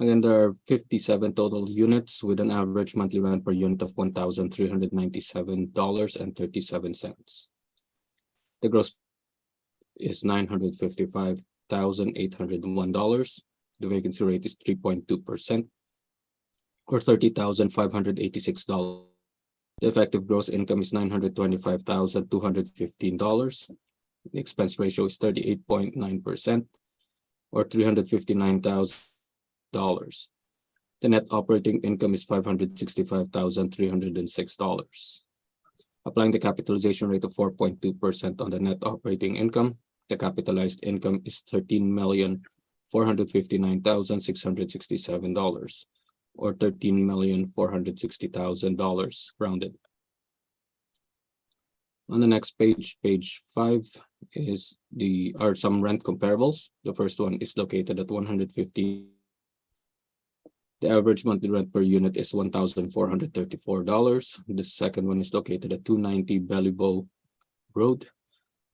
Again, there are 57 total units with an average monthly rent per unit of $1,397.37. The gross is $955,801. The vacancy rate is 3.2%, or $30,586. The effective gross income is $925,215. The expense ratio is 38.9%, or $359,000. The net operating income is $565,306. Applying the capitalization rate of 4.2% on the net operating income, the capitalized income is $13,459,667, or $13,460,000 rounded. On the next page, page 5, are some rent comparables. The first one is located at 150. The average monthly rent per unit is $1,434. The second one is located at 290 Bellevue Road.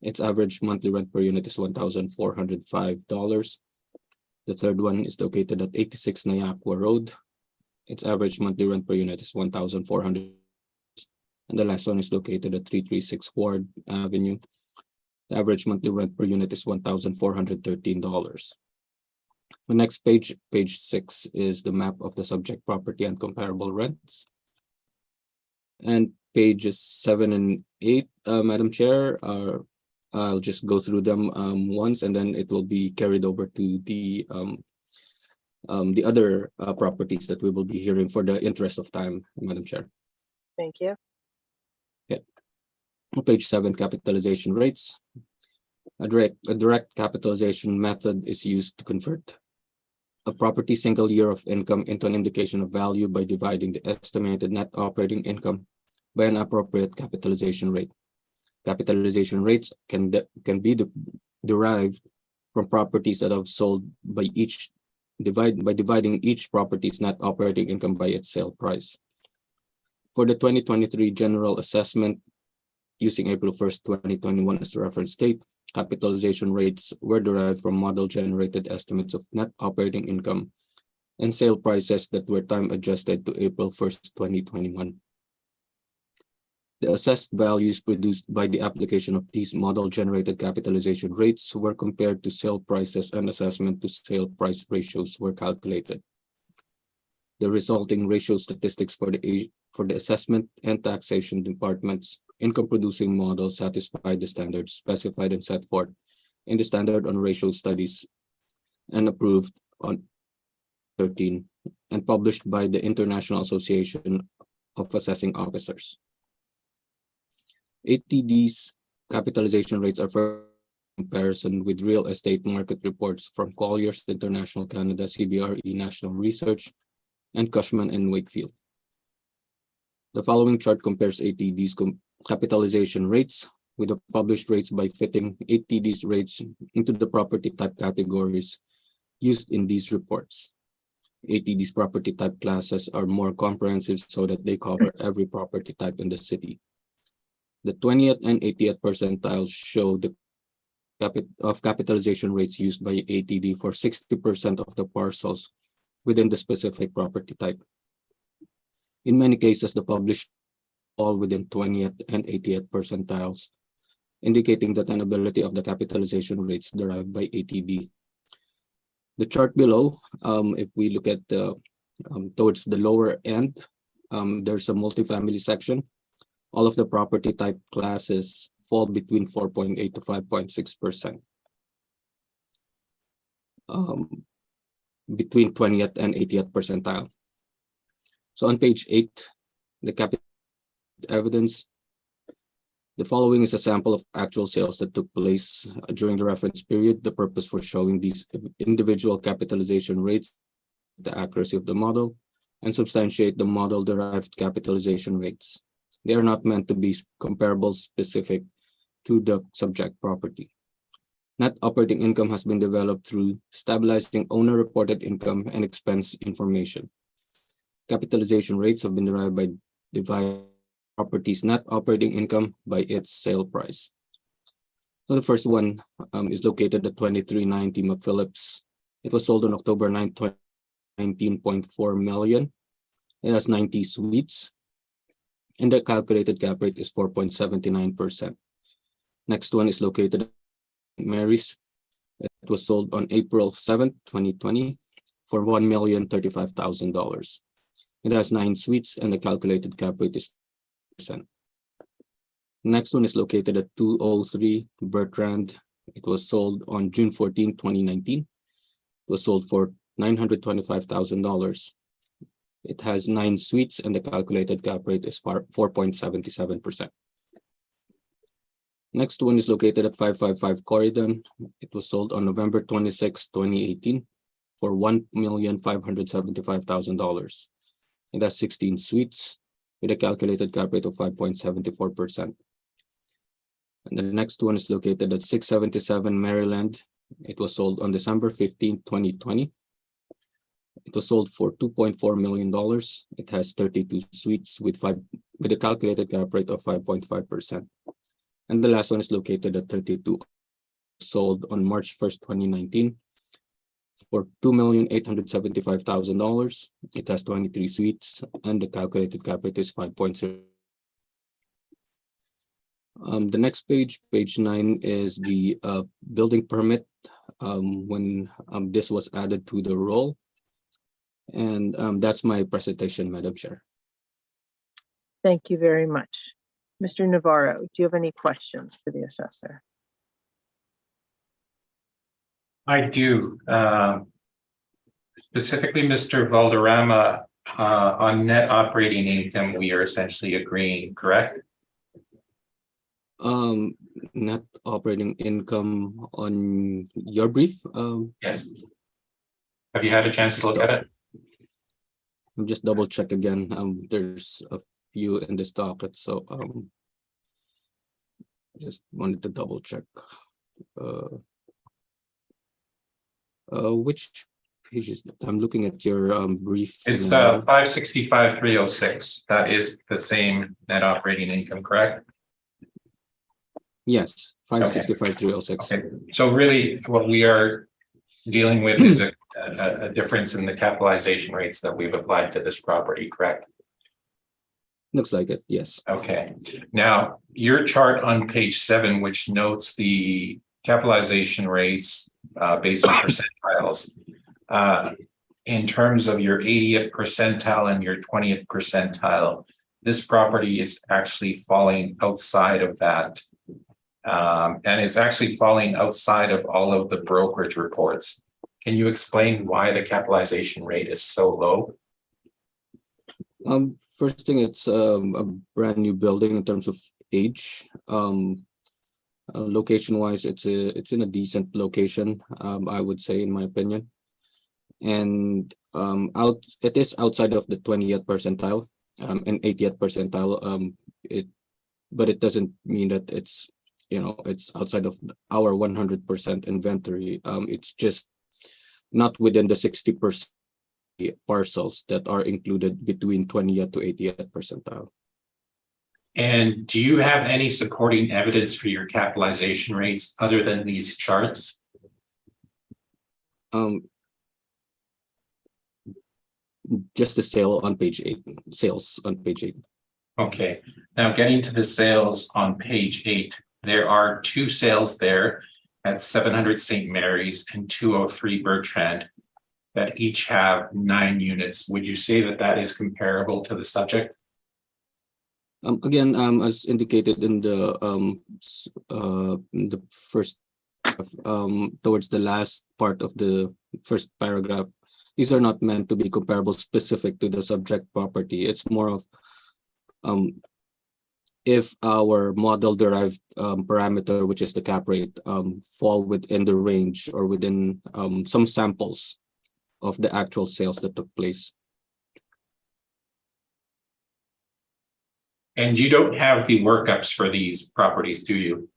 Its average monthly rent per unit is $1,405. The third one is located at 86 Nayaqua Road. Its average monthly rent per unit is $1,400. And the last one is located at 336 Ward Avenue. The average monthly rent per unit is $1,413. The next page, page 6, is the map of the subject property and comparable rents. And pages 7 and 8, Madam Chair, I'll just go through them once, and then it will be carried over to the other properties that we will be hearing for the interest of time, Madam Chair. Thank you. Page 7, capitalization rates. A direct capitalization method is used to convert a property single year of income into an indication of value by dividing the estimated net operating income by an appropriate capitalization rate. Capitalization rates can be derived from properties that have sold by dividing each property's net operating income by its sale price. For the 2023 general assessment, using April 1st, 2021 as the reference date, capitalization rates were derived from model-generated estimates of net operating income and sale prices that were time-adjusted to April 1st, 2021. The assessed values produced by the application of these model-generated capitalization rates were compared to sale prices, and assessment to sale price ratios were calculated. The resulting ratio statistics for the assessment and taxation departments' income-producing model satisfied the standards specified and set forth in the Standard on Ratio Studies and approved on 13 and published by the International Association of Assessing Officers. ATD's capitalization rates are for comparison with real estate market reports from Colliers International Canada, CBRE National Research, and Cushman and Wakefield. The following chart compares ATD's capitalization rates with the published rates by fitting ATD's rates into the property type categories used in these reports. ATD's property type classes are more comprehensive so that they cover every property type in the city. The 20th and 80th percentiles show the capitalization rates used by ATD for 60% of the parcels within the specific property type. In many cases, the published fall within 20th and 80th percentiles, indicating the tenability of the capitalization rates derived by ATD. The chart below, if we look at towards the lower end, there's a multifamily section. All of the property type classes fall between 4.8 to 5.6%. Between 20th and 80th percentile. So on page 8, the capital evidence, the following is a sample of actual sales that took place during the reference period. The purpose for showing these individual capitalization rates, the accuracy of the model, and substantiate the model-derived capitalization rates. They are not meant to be comparable specific to the subject property. Net operating income has been developed through stabilizing owner-reported income and expense information. Capitalization rates have been derived by dividing property's net operating income by its sale price. So the first one is located at 2390 McPhillips. It was sold on October 9, 19.4 million. It has 90 suites, and the calculated cap rate is 4.79%. Next one is located at Mary's. It was sold on April 7th, 2020 for $1,035,000. It has 9 suites, and the calculated cap rate is 10%. Next one is located at 203 Bertrand. It was sold on June 14, 2019. It was sold for $925,000. It has 9 suites, and the calculated cap rate is 4.77%. Next one is located at 555 Corridon. It was sold on November 26, 2018 for $1,575,000. It has 16 suites with a calculated cap rate of 5.74%. And the next one is located at 677 Maryland. It was sold on December 15, 2020. It was sold for $2.4 million. It has 32 suites with a calculated cap rate of 5.5%. And the last one is located at 32, sold on March 1st, 2019 for $2,875,000. It has 23 suites, and the calculated cap rate is 5.0. The next page, page 9, is the building permit when this was added to the roll. And that's my presentation, Madam Chair. Thank you very much. Mr. Navarro, do you have any questions for the assessor? I do. Specifically, Mr. Valderrama, on net operating income, we are essentially agreeing, correct? Net operating income on your brief? Yes. Have you had a chance to look at it? Just double check again. There's a few in this docket, so just wanted to double check. Which pages? I'm looking at your brief. It's 565,306. That is the same net operating income, correct? Yes, 565,306. Okay. So really, what we are dealing with is a difference in the capitalization rates that we've applied to this property, correct? Looks like it, yes. Okay. Now, your chart on page 7, which notes the capitalization rates based on percentiles, in terms of your 80th percentile and your 20th percentile, this property is actually falling outside of that. And it's actually falling outside of all of the brokerage reports. Can you explain why the capitalization rate is so low? First thing, it's a brand new building in terms of age. Location-wise, it's in a decent location, I would say, in my opinion. And it is outside of the 20th percentile and 80th percentile. But it doesn't mean that it's outside of our 100% inventory. It's just not within the 60% parcels that are included between 20th to 80th percentile. And do you have any supporting evidence for your capitalization rates other than these charts? Just the sales on page 8. Okay. Now getting to the sales on page 8, there are 2 sales there at 700 St. Mary's and 203 Bertrand that each have 9 units. Would you say that that is comparable to the subject? Again, as indicated in the first, towards the last part of the first paragraph, these are not meant to be comparable specific to the subject property. It's more of if our model derived parameter, which is the cap rate, fall within the range or within some samples of the actual sales that took place. And you don't have the workups for these properties, do you?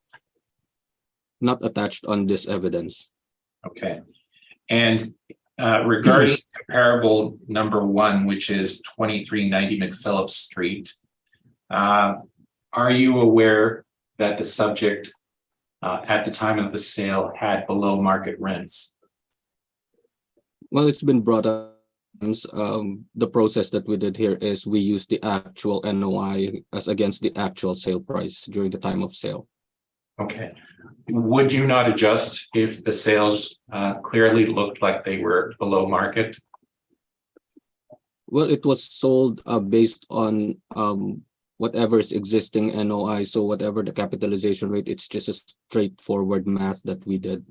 Not attached on this evidence. Okay. And regarding comparable number 1, which is 2390 McPhillips Street, are you aware that the subject at the time of the sale had below market rents? Well, it's been brought up The process that we did here is we use the actual NOI as against the actual sale price during the time of sale. Okay. Would you not adjust if the sales clearly looked like they were below market? Well, it was sold based on whatever is existing NOI. So whatever the capitalization rate, it's just a straightforward math that we did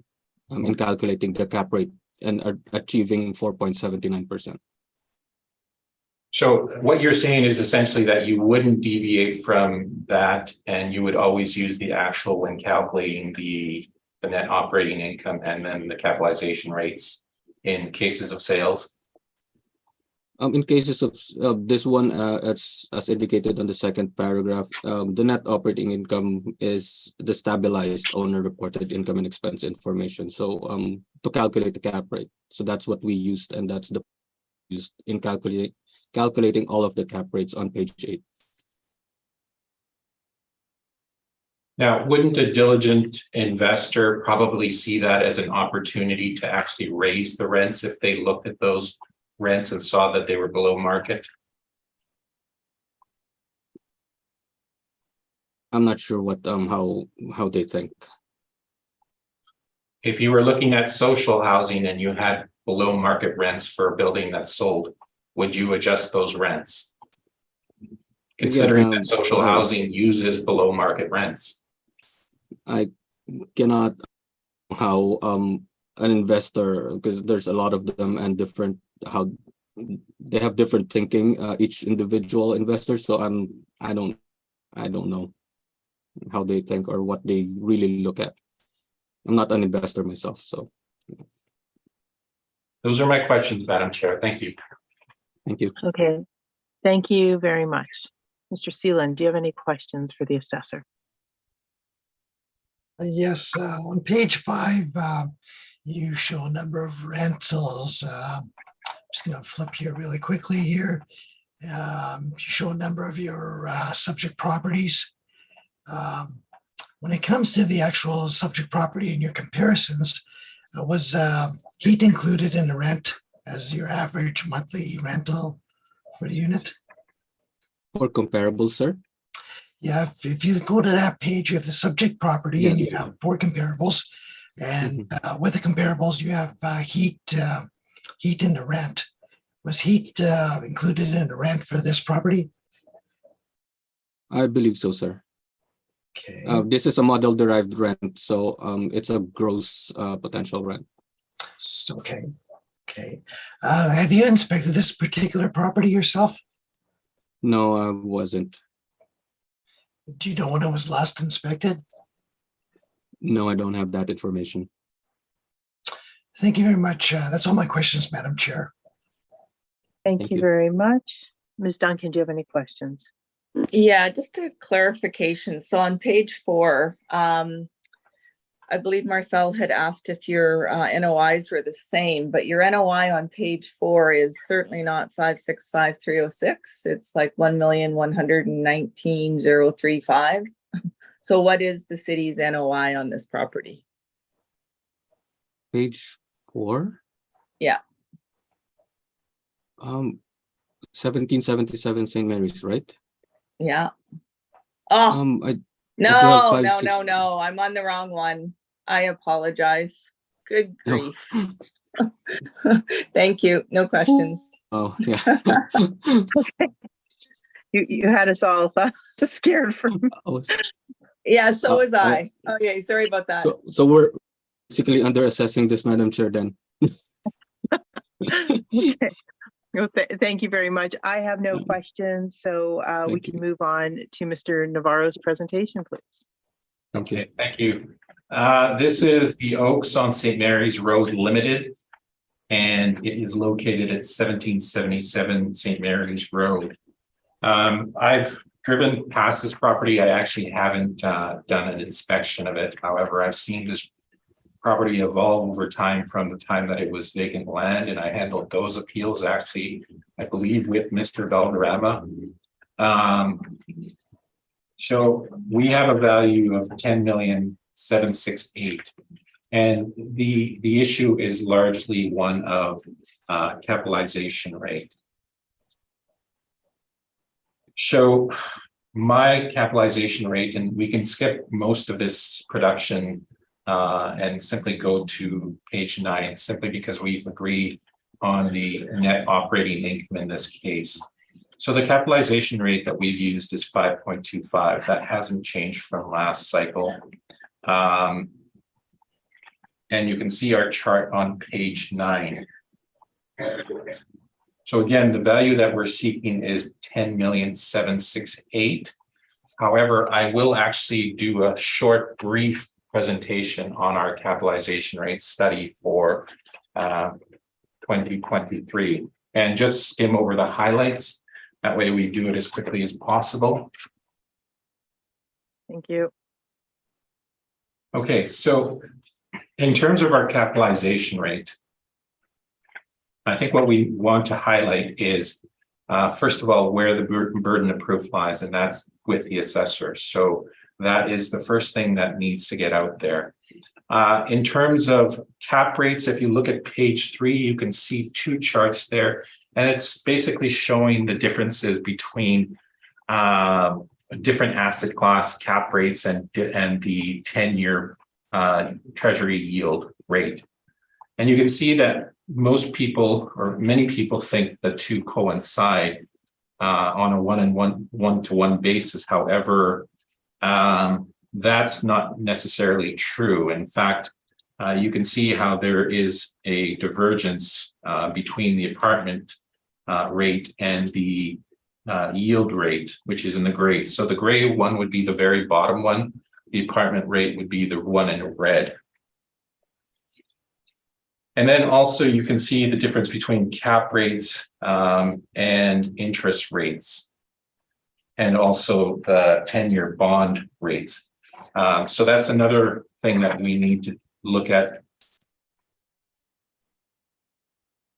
in calculating the cap rate and achieving 4.79%. So what you're saying is essentially that you wouldn't deviate from that, and you would always use the actual when calculating the net operating income and then the capitalization rates in cases of sales. In cases of this one, as indicated on the second paragraph, the net operating income is the stabilized owner reported income and expense information. So to calculate the cap rate, so that's what we used, and that's the used in calculating all of the cap rates on page 8. Now, wouldn't a diligent investor probably see that as an opportunity to actually raise the rents if they looked at those rents and saw that they were below market? I'm not sure what how they think. If you were looking at social housing and you had below market rents for a building that's sold, would you adjust those rents? Considering that social housing uses below market rents. I cannot how an investor, because there's a lot of them and different how they have different thinking, each individual investor. So I don't know how they think or what they really look at. I'm not an investor myself, so. Those are my questions, Madam Chair. Thank you. Thank you. Okay, thank you very much. Mr. Seelan, do you have any questions for the assessor? Yes, on page 5, you show a number of rentals. I'm just going to flip here really quickly here. You show a number of your subject properties. When it comes to the actual subject property and your comparisons, was heat included in the rent as your average monthly rental for the unit? For comparables, sir? Yeah, if you go to that page, you have the subject property, Yes. and you have 4 comparables. And with the comparables, you have heat in the rent. Was heat included in the rent for this property? I believe so, sir. Okay. This is a model derived rent, so it's a gross potential rent. Okay. Okay. Have you inspected this particular property yourself? No, I wasn't. Do you know when it was last inspected? No, I don't have that information. Thank you very much. That's all my questions, Madam Chair. Thank you very much. Ms. Duncan, do you have any questions? Yeah, just a clarification. So on page 4, I believe Marcel had asked if your NOIs were the same, but your NOI on page 4 is certainly not 565,306. It's like 1,119,035. So what is the city's NOI on this property? Page 4? Yeah. 1777 St. Mary's, right? Yeah. Oh, I no, do have no. I'm on the wrong one. I apologize. Good grief. Thank you. No questions. Oh, yeah. Okay. You had us all scared from. Yeah, so was I. Okay, sorry about that. So we're basically under assessing this, Madam Chair, then. Okay. Well, thank you very much. I have no questions, so we can move on to Mr. Navarro's presentation, please. Okay, thank you. This is the Oaks on St. Mary's Road Limited, and it is located at 1777 St. Mary's Road. I've driven past this property. I actually haven't done an inspection of it. However, I've seen this property evolve over time from the time that it was vacant land, and I handled those appeals actually, I believe, with Mr. Valderrama. So we have a value of 10,768,000, And the issue is largely one of capitalization rate. So my capitalization rate, and we can skip most of this production and simply go to page 9, simply because we've agreed on the net operating income in this case. So the capitalization rate that we've used is 5.25. That hasn't changed from last cycle. And you can see our chart on page 9. So again, the value that we're seeking is 10,768,000. However, I will actually do a short, brief presentation on our capitalization rate study for 2023, and just skim over the highlights. That way we do it as quickly as possible. Thank you. Okay, so in terms of our capitalization rate, I think what we want to highlight is, first of all, where the burden of proof lies, and that's with the assessor. So that is the first thing that needs to get out there. In terms of cap rates, if you look at page 3, you can see 2 charts there, and it's basically showing the differences between different asset class cap rates and the 10-year treasury yield rate. And you can see that most people, or many people, think the two coincide on a one-to-one basis. However, that's not necessarily true. In fact, you can see how there is a divergence between the apartment rate and the yield rate, which is in the gray. So the gray one would be the very bottom one. The apartment rate would be the one in red. And then also you can see the difference between cap rates and interest rates, and also the 10-year bond rates. So that's another thing that we need to look at.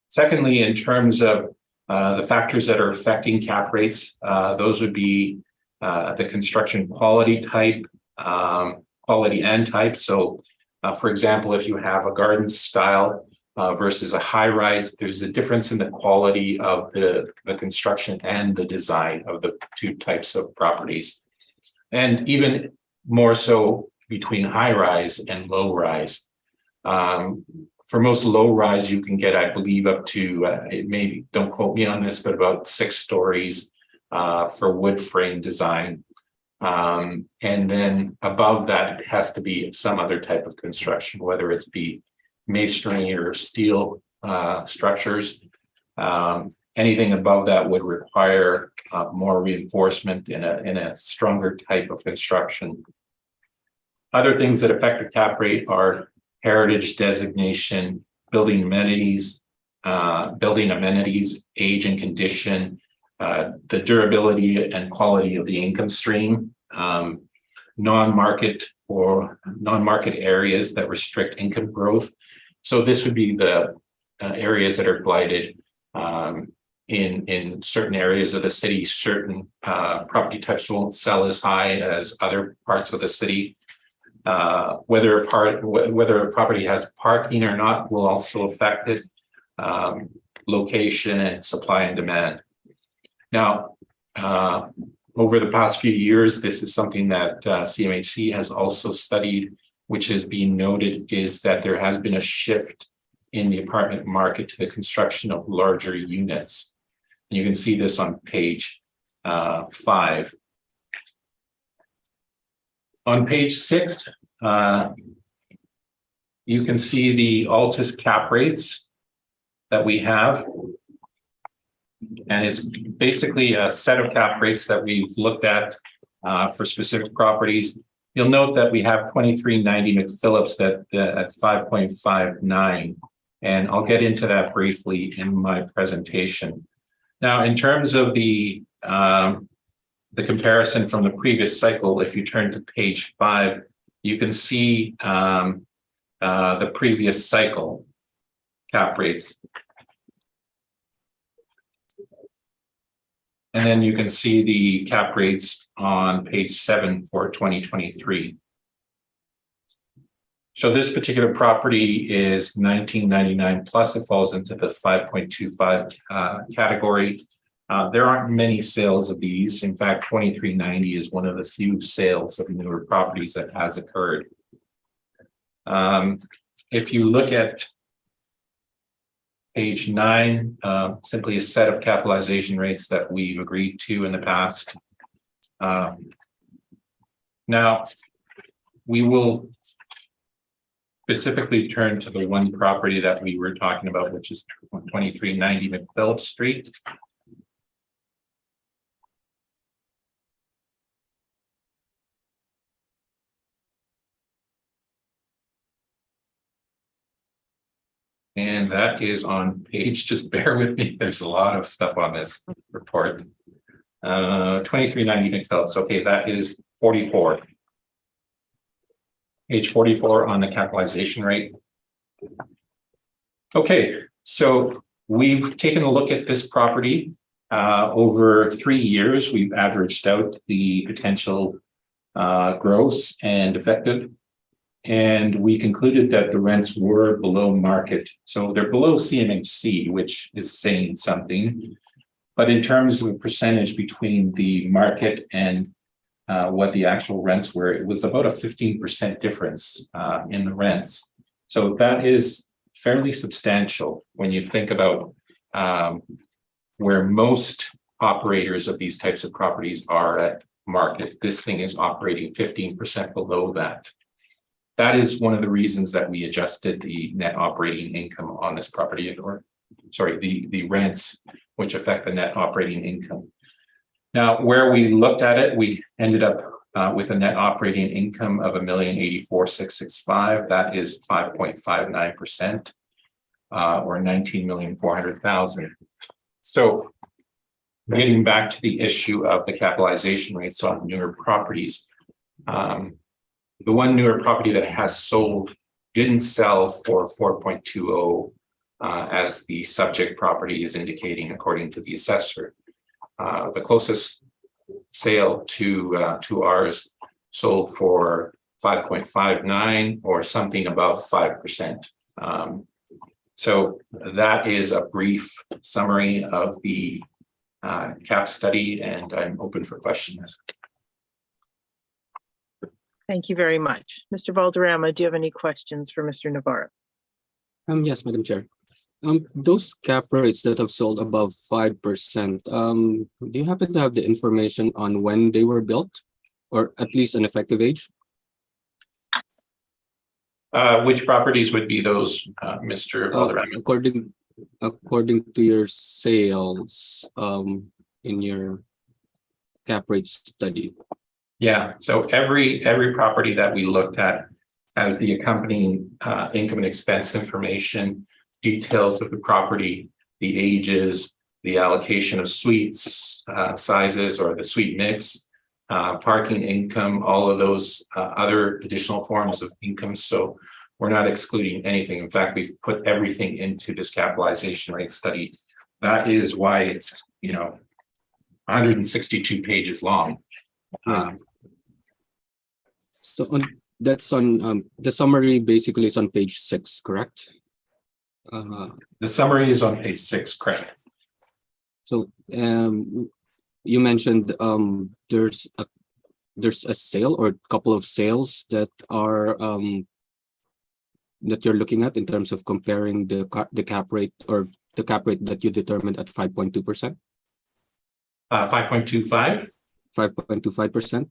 Secondly, in terms of the factors that are affecting cap rates, those would be the construction quality type, quality and type. So for example, if you have a garden style versus a high rise, there's a difference in the quality of the construction and the design of the two types of properties. And even more so between high rise and low rise. For most low rise, you can get, I believe, up to, maybe, don't quote me on this, but about 6 stories for wood frame design. And then above that, it has to be some other type of construction, whether it's be masonry or steel structures. Anything above that would require more reinforcement in a stronger type of construction. Other things that affect the cap rate are heritage designation, building amenities, age and condition, the durability and quality of the income stream, non-market areas that restrict income growth. So this would be the areas that are blighted in certain areas of the city. Certain property types won't sell as high as other parts of the city. Whether a property has parking or not will also affect it. Location and supply and demand. Now, over the past few years, this is something that CMHC has also studied, which is being noted, is that there has been a shift in the apartment market to the construction of larger units. And you can see this on page 5. On page 6, you can see the Altus cap rates that we have. And it's basically a set of cap rates that we've looked at for specific properties. You'll note that we have 2390 McPhillips at 5.59, and I'll get into that briefly in my presentation. Now, in terms of the comparison from the previous cycle, if you turn to page 5, you can see the previous cycle cap rates. And then you can see the cap rates on page 7 for 2023. So this particular property is 1999 plus. It falls into the 5.25 category. There aren't many sales of these. In fact, 2390 is one of the few sales of newer properties that has occurred. If you look at page 9, simply a set of capitalization rates that we've agreed to in the past. Now, we will specifically turn to the one property that we were talking about, which is 2390 McPhillips Street. And that is on page, just bear with me, there's a lot of stuff on this report. 2390 McPhillips, okay, that is 44. Page 44 on the capitalization rate. Okay, so we've taken a look at this property over 3 years. We've averaged out the potential gross and effective, and we concluded that the rents were below market. So they're below CMHC, which is saying something. But in terms of a percentage between the market and what the actual rents were, it was about a 15% difference in the rents. So that is fairly substantial when you think about where most operators of these types of properties are at market. This thing is operating 15% below that. That is one of the reasons that we adjusted the net operating income on this property, or sorry, the rents, which affect the net operating income. Now, where we looked at it, we ended up with a net operating income of $1,084,665. That is 5.59%, or $19,400,000. So, getting back to the issue of the capitalization rates on newer properties, the one newer property that has sold didn't sell for 4.20, as the subject property is indicating, according to the assessor. The closest sale to ours sold for 5.59 or something above 5%. So that is a brief summary of the cap study, and I'm open for questions. Thank you very much. Mr. Valderrama, do you have any questions for Mr. Navarro? Yes, Madam Chair. Those cap rates that have sold above 5%, do you happen to have the information on when they were built, or at least an effective age? Which properties would be those, Mr. Valderrama? According to your sales in your cap rate study. Yeah, so every property that we looked at has the accompanying income and expense information, details of the property, the ages, the allocation of suites, sizes, or the suite mix, parking income, all of those other additional forms of income. So we're not excluding anything. In fact, we've put everything into this capitalization rate study. That is why it's, 162 pages long. So that's on the summary basically is on page 6, correct? The summary is on page 6, correct? So you mentioned there's a sale or a couple of sales that are that you're looking at in terms of comparing the cap rate or the cap rate that you determined at 5.2%. 5.25. 5.25%.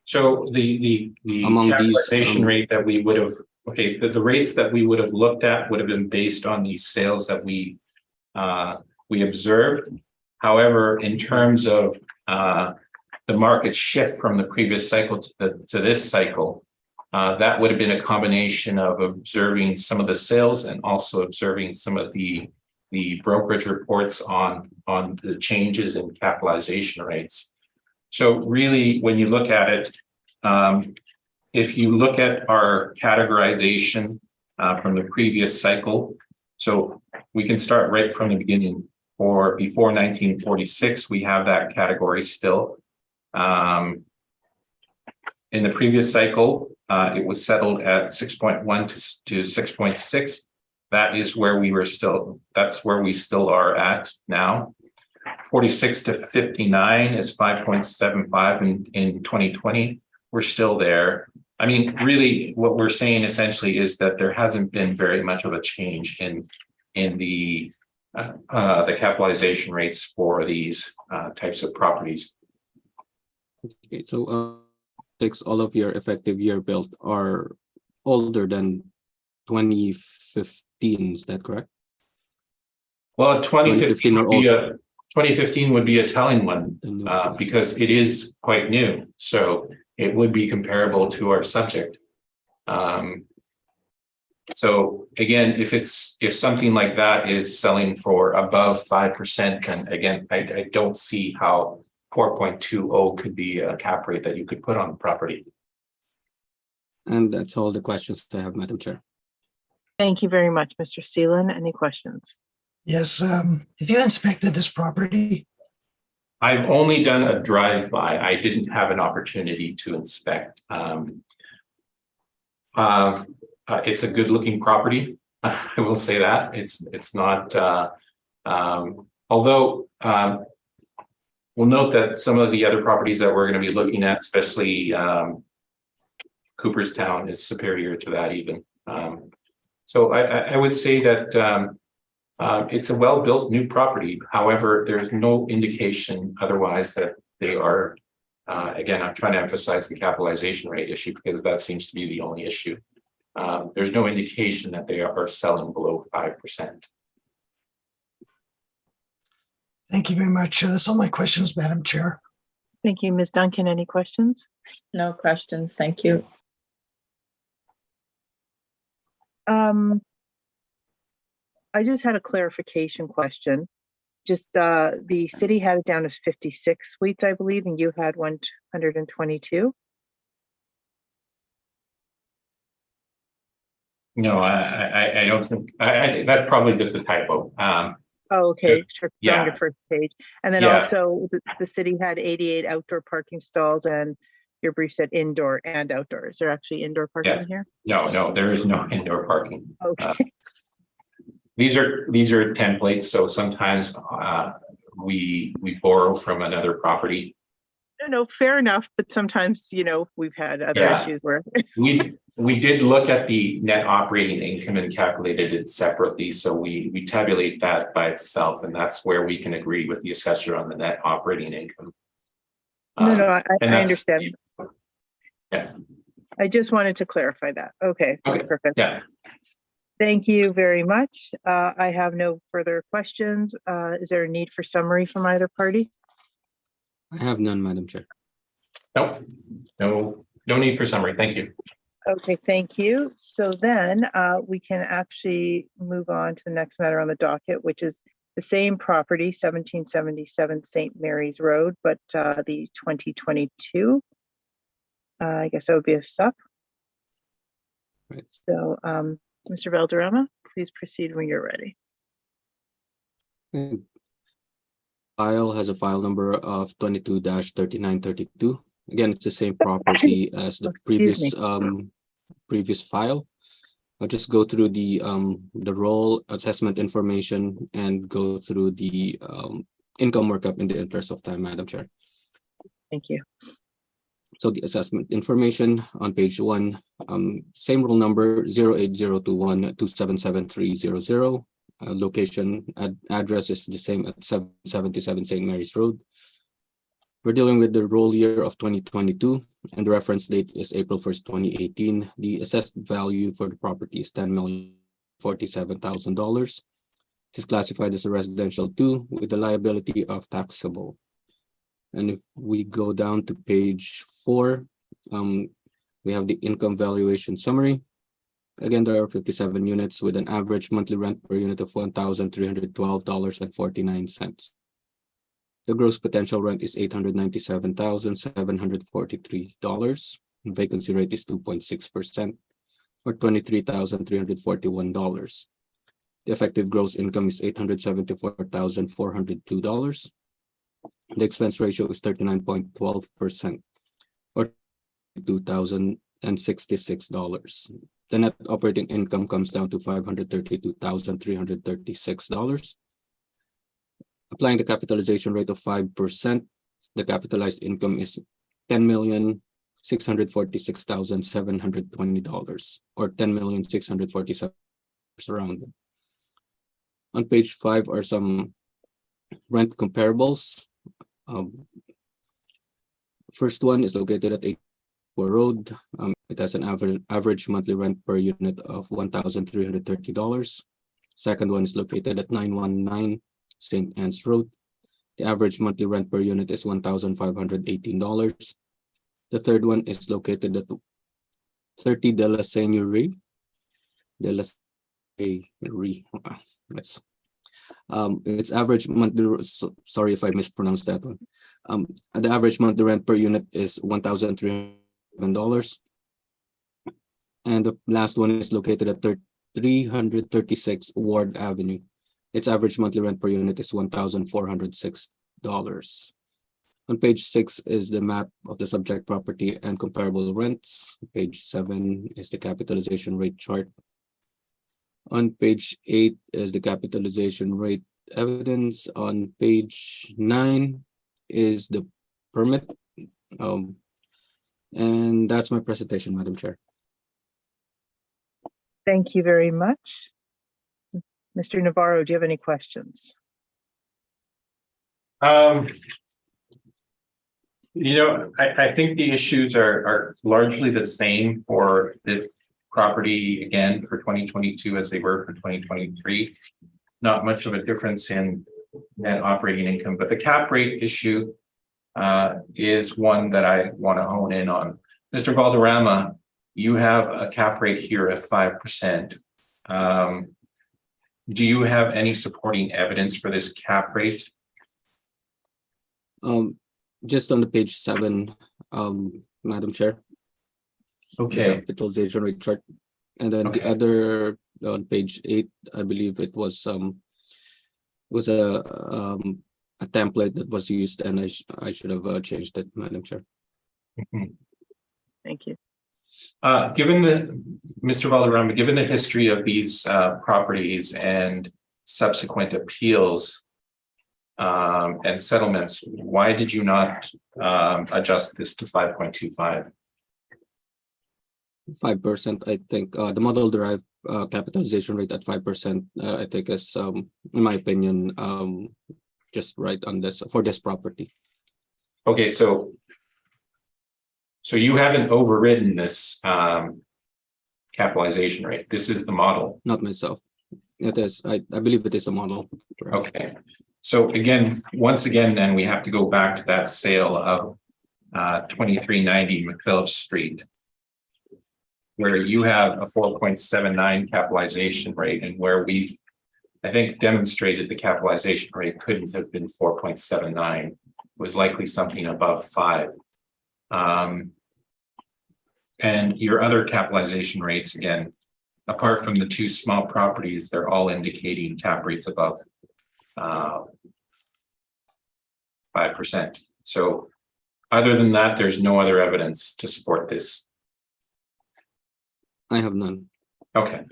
So the among capitalization these rate that we would have, okay, the rates that we would have looked at would have been based on these sales that we observed. However, in terms of the market shift from the previous cycle to this cycle, that would have been a combination of observing some of the sales and also observing some of the brokerage reports on the changes in capitalization rates. So really, when you look at it, if you look at our categorization from the previous cycle, so we can start right from the beginning. For before 1946, we have that category still. In the previous cycle, it was settled at 6.1 to 6.6. That is where that's where we still are at now. 46 to 59 is 5.75 in 2020. We're still there. I mean, really, what we're saying essentially is that there hasn't been very much of a change in the capitalization rates for these types of properties. Okay, so all of your effective year built are older than 2015, is that correct? Well, 2015 or would be older. 2015 would be a telling one The new because it is quite new. So it would be comparable to our subject. So again, if something like that is selling for above 5%, then again, I don't see how 4.20 could be a cap rate that you could put on the property. And that's all the questions I have, Madam Chair. Thank you very much, Mr. Seelan. Any questions? Yes, have you inspected this property? I've only done a drive-by. I didn't have an opportunity to inspect. It's a good-looking property. I will say that it's not. Although we'll note that some of the other properties that we're going to be looking at, especially Cooperstown, is superior to that even. So I would say that it's a well-built new property. However, there's no indication otherwise that they are. Again, I'm trying to emphasize the capitalization rate issue because that seems to be the only issue. There's no indication that they are selling below 5%. Thank you very much. That's all my questions, Madam Chair. Thank you. Ms. Duncan, any questions? No questions. Thank you. I just had a clarification question. Just the city had it down as 56 suites, I believe, and you had 122. No, I don't think that's probably just a typo. Oh, okay, sure. It's on Yeah. your first page. And then Yeah. also the city had 88 outdoor parking stalls, and your brief said indoor and outdoor. Is there actually indoor parking Yeah. here? No, there is no indoor parking. Okay. These are templates, so sometimes we borrow from another property. No, fair enough. But sometimes, we've had other Yeah. issues where We did look at the net operating income and calculated it separately. So we tabulate that by itself, and that's where we can agree with the assessor on the net operating income. no, I and that's- understand. Yeah. I just wanted to clarify that. Okay, Okay. perfect. Yeah. Thank you very much. I have no further questions. Is there a need for summary from either party? I have none, Madam Chair. Nope. No need for summary. Thank you. Okay, thank you. So then we can actually move on to the next matter on the docket, which is the same property, 1777 St. Mary's Road, but the 2022. I guess that would be a sup. Right. So, Mr. Valderrama, please proceed when you're ready. File has a file number of 22-3932. Again, it's the same property as the Excuse previous file. I'll just go through the role assessment information and go through the income workup in the interest of time, Madam Chair. Thank you. So the assessment information on page 1, same roll number 08021277300. Location address is the same at 777 St. Mary's Road. We're dealing with the roll year of 2022, and the reference date is April 1st, 2018. The assessed value for the property is $10,047,000. It is classified as a residential 2 with the liability of taxable. And if we go down to page 4, we have the income valuation summary. Again, there are 57 units with an average monthly rent per unit of $1,312.49. The gross potential rent is $897,743. Vacancy rate is 2.6%, or $23,341. The effective gross income is $874,402. The expense ratio is 39.12%, or $2,066. The net operating income comes down to $532,336. Applying the capitalization rate of 5%, the capitalized income is $10,646,720, or $10,647 rounded. On page 5 are some rent comparables. First one is located at 8 Road. It has an average monthly rent per unit of $1,330. Second one is located at 919 St. Anne's Road. The average monthly rent per unit is $1,518. The third one is located at 30 De La Seigneurie. Its average monthly, sorry if I mispronounced that one. The average monthly rent per unit is $1,300. And the last one is located at 336 Ward Avenue. Its average monthly rent per unit is $1,406. On page 6 is the map of the subject property and comparable rents. Page 7 is the capitalization rate chart. On page 8 is the capitalization rate evidence. On page 9 is the permit. And that's my presentation, Madam Chair. Thank you very much. Mr. Navarro, do you have any questions? I think the issues are largely the same for this property again for 2022 as they were for 2023. Not much of a difference in net operating income, but the cap rate issue is one that I want to hone in on. Mr. Valderrama, you have a cap rate here of 5%. Do you have any supporting evidence for this cap rate? Just on the page 7, Madam Chair. Okay. The capitalization rate chart. And then the other on page 8, I believe it was a template that was used, and I should have changed it, Madam Chair. Mm-hmm. Thank you. Mr. Valderrama, given the history of these properties and subsequent appeals and settlements, why did you not adjust this to 5.25? 5%, I think. The model derived capitalization rate at 5%, I think is, in my opinion, just right on this for this property. Okay, so you haven't overridden this capitalization rate. This is the model. Not myself. It is. I believe it is a model. Okay. So again, once again, then we have to go back to that sale of 2390 McPhillips Street, where you have a 4.79 capitalization rate, and where we've, I think, demonstrated the capitalization rate couldn't have been 4.79. It was likely something above 5. And your other capitalization rates, again, apart from the 2 small properties, they're all indicating cap rates above 5%. So other than that, there's no other evidence to support this. I have none. Okay.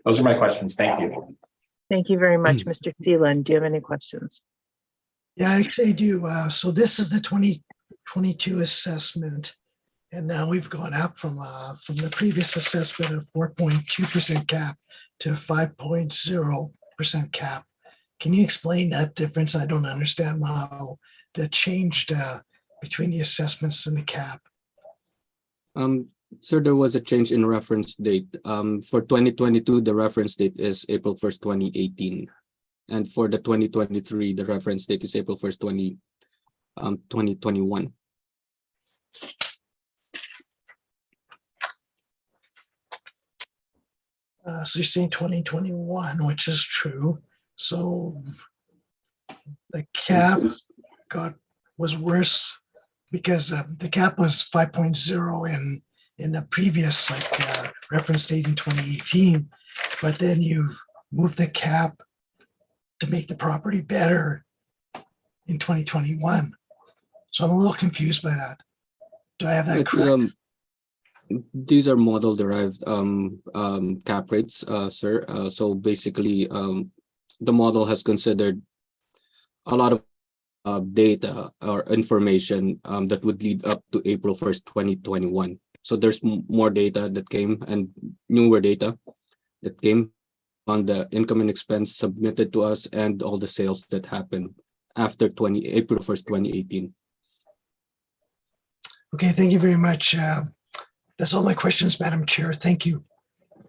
Those are my questions. Thank you. Thank you very much, Mr. Thielen. Do you have any questions? Yeah, I actually do. So this is the 2022 assessment. And now we've gone up from the previous assessment of 4.2% cap to 5.0% cap. Can you explain that difference? I don't understand how that changed between the assessments and the cap. Sir, there was a change in reference date. For 2022, the reference date is April 1st, 2018. And for the 2023, the reference date is April 1st, 2021. So you're saying 2021, which is true. So the cap was worse because the cap was 5.0 in the previous reference date in 2018, but then you moved the cap to make the property better in 2021. So I'm a little confused by that. Do I have that correct? These are model derived cap rates, sir. So basically, the model has considered a lot of data or information that would lead up to April 1st, 2021. So there's more data that came and newer data that came on the income and expense submitted to us and all the sales that happened after April 1st, 2018. Okay, thank you very much. That's all my questions, Madam Chair. Thank you.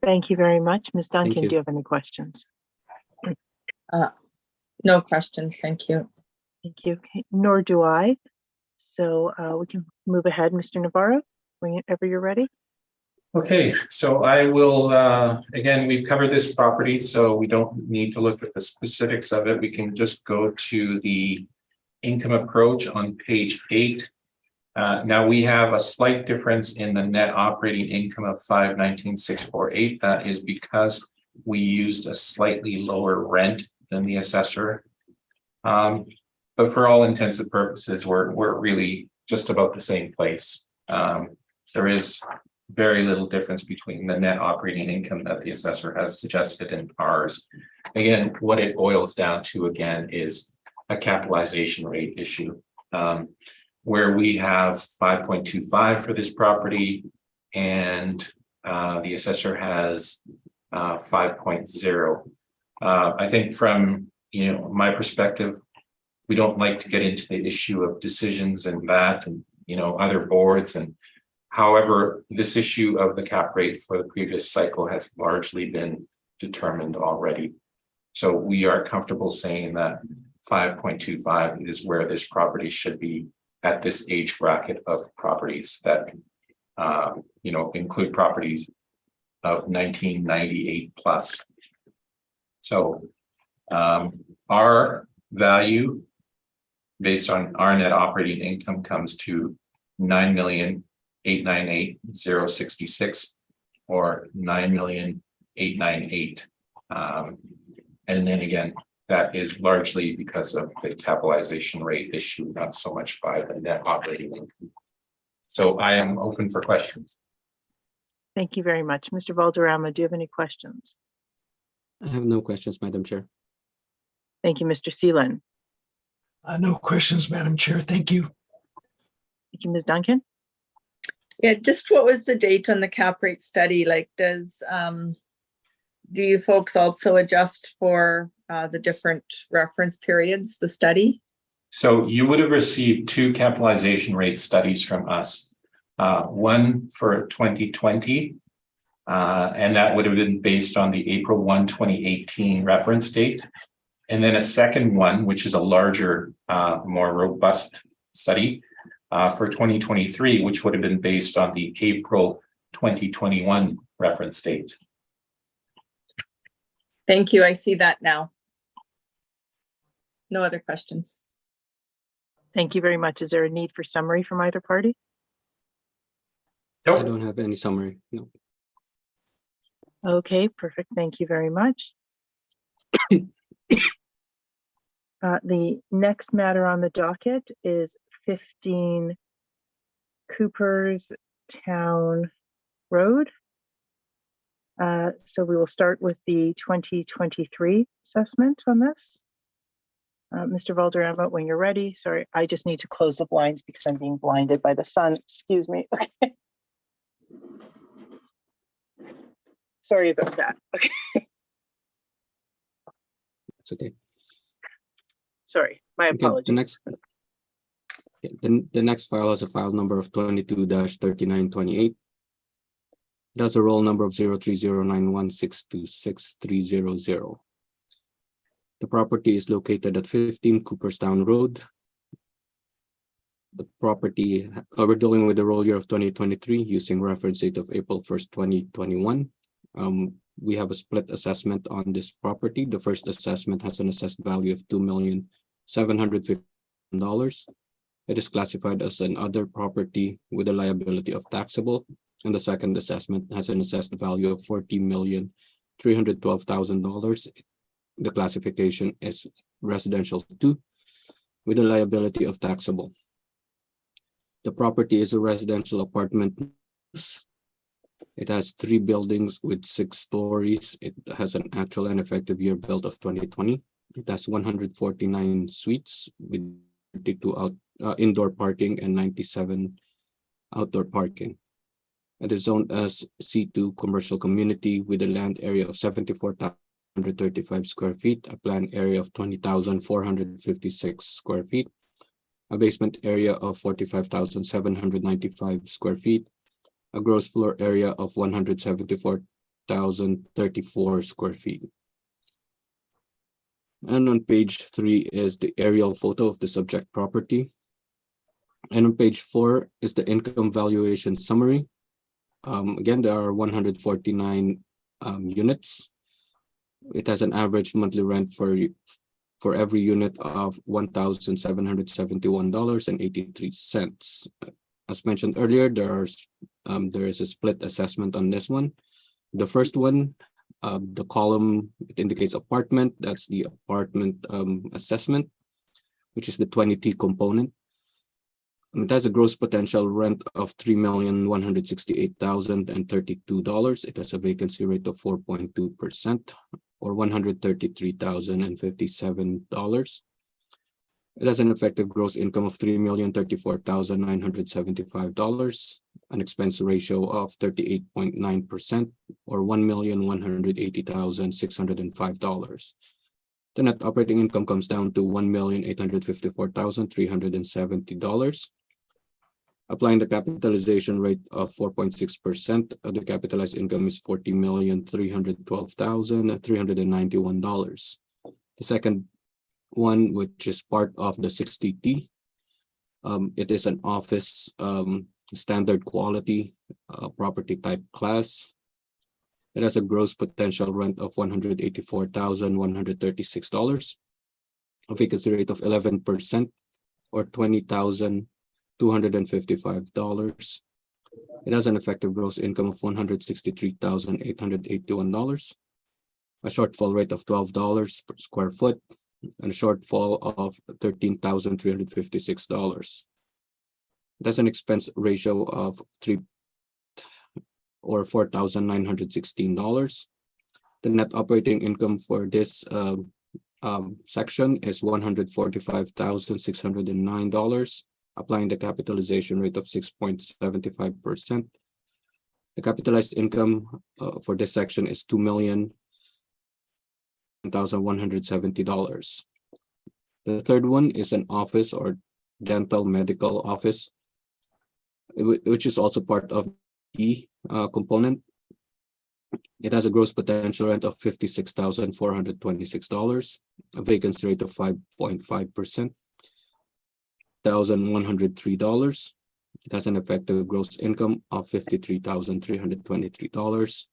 Thank you very much. Ms. Duncan, you. do you have any questions? No questions, thank you. Thank you. Okay, nor do I. So we can move ahead, Mr. Navarro, whenever you're ready. Okay, so I will, again, we've covered this property, so we don't need to look at the specifics of it. We can just go to the income approach on page 8. Now we have a slight difference in the net operating income of 519,648. That is because we used a slightly lower rent than the assessor. But for all intents and purposes, we're really just about the same place. There is very little difference between the net operating income that the assessor has suggested and ours. Again, what it boils down to again is a capitalization rate issue, where we have 5.25 for this property and the assessor has 5.0. I think from my perspective, we don't like to get into the issue of decisions and that and other boards. And however, this issue of the cap rate for the previous cycle has largely been determined already. So we are comfortable saying that 5.25 is where this property should be at this age bracket of properties that include properties of 1998 plus. So our value based on our net operating income comes to 9,898,066 or 9,898,000. And then again, that is largely because of the capitalization rate issue, not so much by the net operating income. So I am open for questions. Thank you very much. Mr. Valderrama, do you have any questions? I have no questions, Madam Chair. Thank you, Mr. Seelan. No questions, Madam Chair. Thank you. Thank you, Ms. Duncan. Yeah, just what was the date on the cap rate study? Like, do you folks also adjust for the different reference periods, the study? So you would have received 2 capitalization rate studies from us. One for 2020, and that would have been based on the April 1, 2018 reference date. And then a second one, which is a larger, more robust study for 2023, which would have been based on the April 2021 reference date. Thank you. I see that now. No other questions. Thank you very much. Is there a need for summary from either party? I Nope. don't have any summary. No. Okay, perfect. Thank you very much. The next matter on the docket is 15 Cooper's Town Road. So we will start with the 2023 assessment on this. Mr. Valderrama, when you're ready. Sorry, I just need to close the blinds because I'm being blinded by the sun. Excuse me. Okay. Sorry about that. Okay. It's okay. Sorry, my Okay, apologies. the next file has a file number of 22-3928. It has a roll number of 030916263000. The property is located at 15 Cooperstown Road. The property, we're dealing with the roll year of 2023 using reference date of April 1st, 2021. We have a split assessment on this property. The first assessment has an assessed value of $2,750,000. It is classified as an other property with a liability of taxable. And the second assessment has an assessed value of $40,312,000. The classification is residential 2 with a liability of taxable. The property is a residential apartment It has 3 buildings with 6 stories. It has an actual and effective year built of 2020. It has 149 suites with 32 indoor parking and 97 outdoor parking. It is zoned as C2 commercial community with a land area of 74,135 square feet, a planned area of 20,456 square feet, a basement area of 45,795 square feet, a gross floor area of 174,034 square feet. And on page 3 is the aerial photo of the subject property. And on page 4 is the income valuation summary. Again, there are 149 units. It has an average monthly rent for every unit of $1,771.83. As mentioned earlier, there is a split assessment on this one. The first one, the column, it indicates apartment. That's the apartment assessment, which is the 20T component. It has a gross potential rent of $3,168,032. It has a vacancy rate of 4.2%, or $133,057. It has an effective gross income of $3,034,975, an expense ratio of 38.9%, or $1,180,605. The net operating income comes down to $1,854,370. Applying the capitalization rate of 4.6%, the capitalized income is $40,312,391. The second one, which is part of the 60T, it is an office standard quality property type class. It has a gross potential rent of $184,136, a vacancy rate of 11%, or $20,255. It has an effective gross income of $163,881, a shortfall rate of $12 per square foot, and a shortfall of $13,356. It has an expense ratio of $4,916. The net operating income for this section is $145,609. Applying the capitalization rate of 6.75%. The capitalized income for this section is $2,170,170. The third one is an office or dental medical office, which is also part of the component. It has a gross potential rent of $56,426, a vacancy rate of 5.5%. $1,103. It has an effective gross income of $53,323,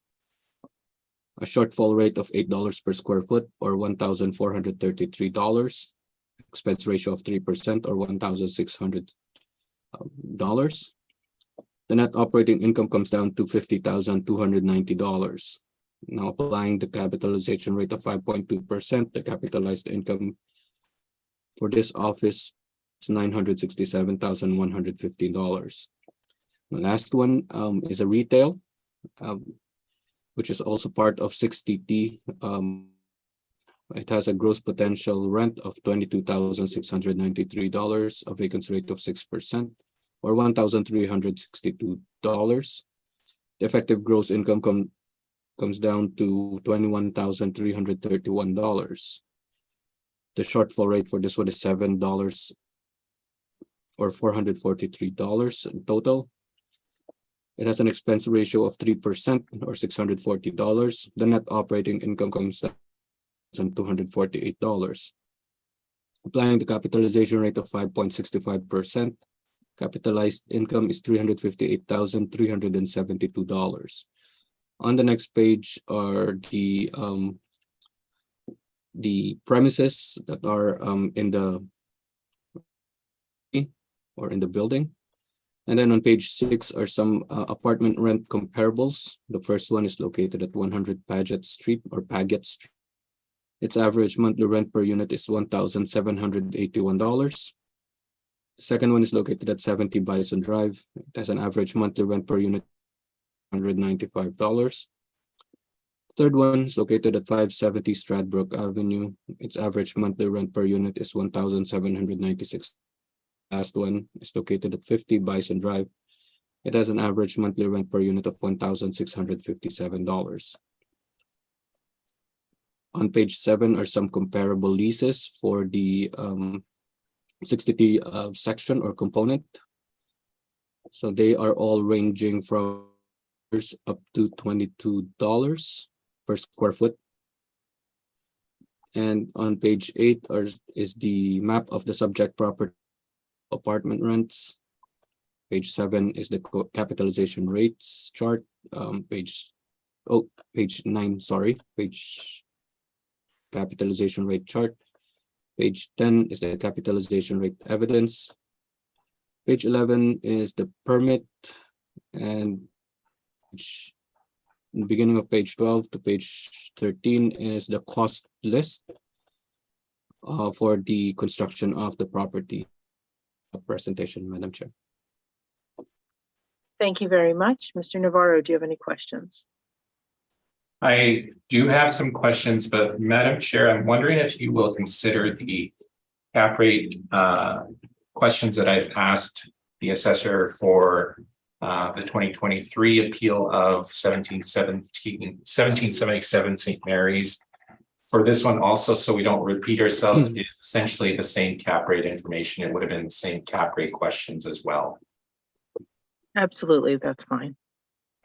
a shortfall rate of $8 per square foot, or $1,433, expense ratio of 3%, or $1,600. The net operating income comes down to $50,290. Now, applying the capitalization rate of 5.2%, the capitalized income for this office is $967,115. The last one is a retail, which is also part of 60T. It has a gross potential rent of $22,693, a vacancy rate of 6%, or $1,362. The effective gross income comes down to $21,331. The shortfall rate for this one is $7, or $443 in total. It has an expense ratio of 3%, or $640. The net operating income comes down to $248. Applying the capitalization rate of 5.65%, capitalized income is $358,372. On the next page are the premises that are in the building. And then on page 6 are some apartment rent comparables. The first one is located at 100 Paget Street. Its average monthly rent per unit is $1,781. The second one is located at 70 Bison Drive. It has an average monthly rent per unit $195. Third one is located at 570 Stradbrook Avenue. Its average monthly rent per unit is $1,796. Last one is located at 50 Bison Drive. It has an average monthly rent per unit of $1,657. On page 7 are some comparable leases for the 60T section or component. So they are all ranging from up to $22 per square foot. And on page 8 is the map of the subject property apartment rents. Page 7 is the capitalization rates chart. Page 9, sorry, page capitalization rate chart. Page 10 is the capitalization rate evidence. Page 11 is the permit, and beginning of page 12 to page 13 is the cost list for the construction of the property. Presentation, Madam Chair. Thank you very much. Mr. Navarro, do you have any questions? I do have some questions, but Madam Chair, I'm wondering if you will consider the cap rate questions that I've asked the assessor for the 2023 appeal of 1777 St. Mary's. For this one also, so we don't repeat ourselves, it's essentially the same cap rate information. It would have been the same cap rate questions as well. Absolutely, that's fine.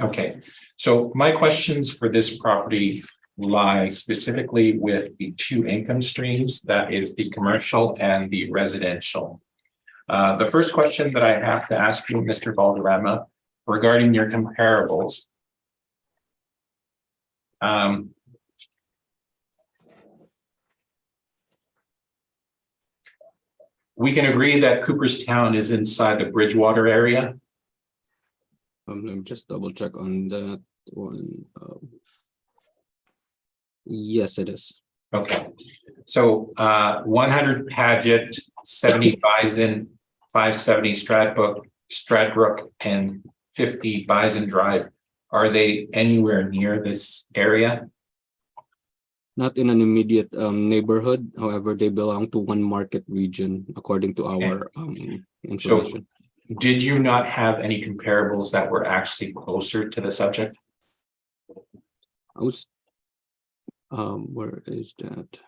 Okay, so my questions for this property lie specifically with the two income streams, that is the commercial and the residential. The first question that I have to ask you, Mr. Valderrama, regarding your comparables. We can agree that Cooperstown is inside the Bridgewater area. Let me just double check on that one. Yes, it is. Okay, so 100 Paget, 70 Bison, 570 Stradbrook, and 50 Bison Drive. Are they anywhere near this area? Not in an immediate neighborhood. However, they belong to one market region according to our information. So, did you not have any comparables that were actually closer to the subject? I was, where is that?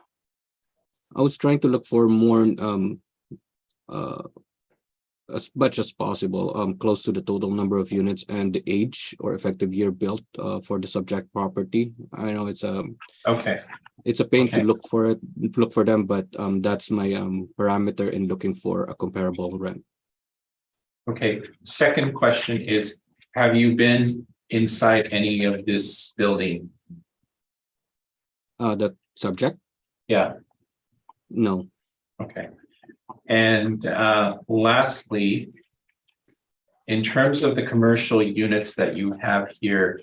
I was trying to look for more, as much as possible, close to the total number of units and the age or effective year built for the subject property. I know it's okay. It's a pain Okay. to look for them, but that's my parameter in looking for a comparable rent. Okay, second question is, have you been inside any of this building? The subject? Yeah, No. okay. And lastly, in terms of the commercial units that you have here,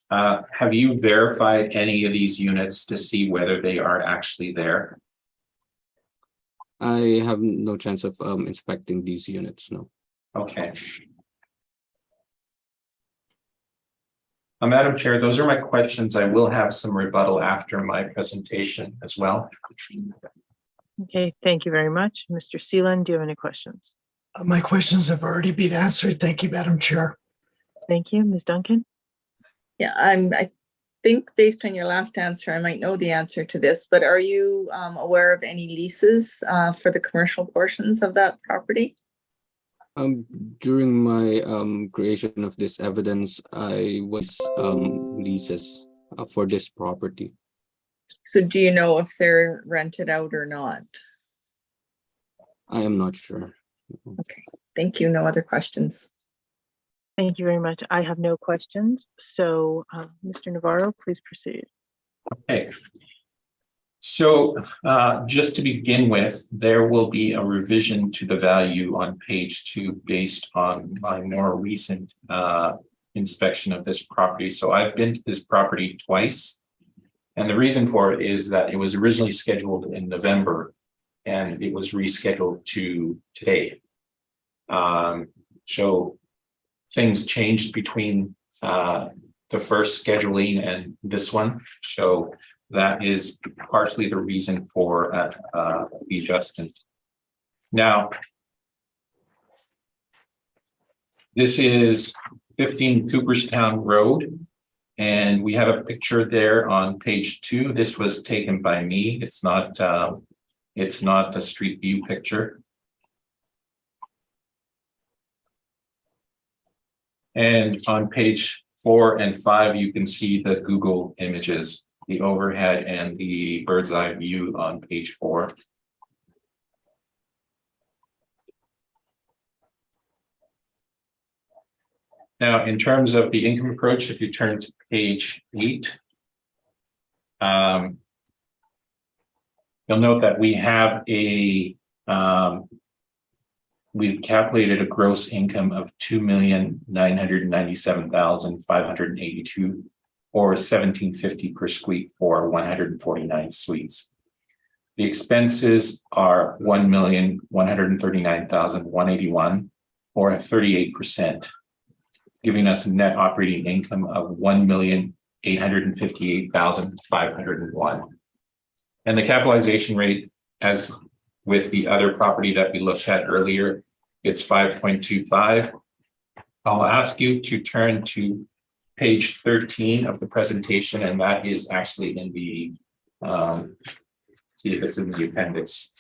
have you verified any of these units to see whether they are actually there? I have no chance of inspecting these units, no. Okay. Madam Chair, those are my questions. I will have some rebuttal after my presentation as well. Okay, thank you very much. Mr. Seelan, do you have any questions? My questions have already been answered. Thank you, Madam Chair. Thank you. Ms. Duncan? Yeah, I think based on your last answer, I might know the answer to this, but are you aware of any leases for the commercial portions of that property? During my creation of this evidence, I was leases for this property. So do you know if they're rented out or not? I am not sure. Okay, thank you. No other questions. Thank you very much. I have no questions. So, Mr. Navarro, please proceed. Okay. So just to begin with, there will be a revision to the value on page 2 based on my more recent inspection of this property. So I've been to this property twice. And the reason for it is that it was originally scheduled in November and it was rescheduled to today. So things changed between the first scheduling and this one. So that is partially the reason for the adjustment. Now, this is 15 Cooperstown Road, and we have a picture there on page 2. This was taken by me. It's not a street view picture. And on page 4 and 5, you can see the Google images, the overhead and the bird's eye view on page 4. Now, in terms of the income approach, if you turn to page 8, you'll note that we have we've calculated a gross income of $2,997,582, or $1,750 per suite for 149 suites. The expenses are $1,139,181, or 38%. Giving us a net operating income of $1,858,501. And the capitalization rate, as with the other property that we looked at earlier, it's 5.25. I'll ask you to turn to page 13 of the presentation, and that is actually in the, see if it's in the appendix.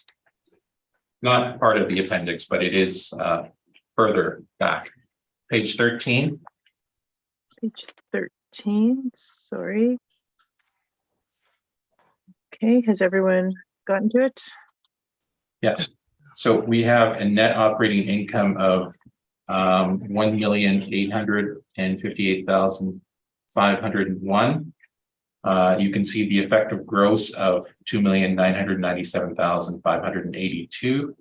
Not part of the appendix, but it is further back. Page 13. Page 13, sorry. Okay, has everyone gotten to it? Yes. So we have a net operating income of $1,858,501. You can see the effective gross of $2,997,582.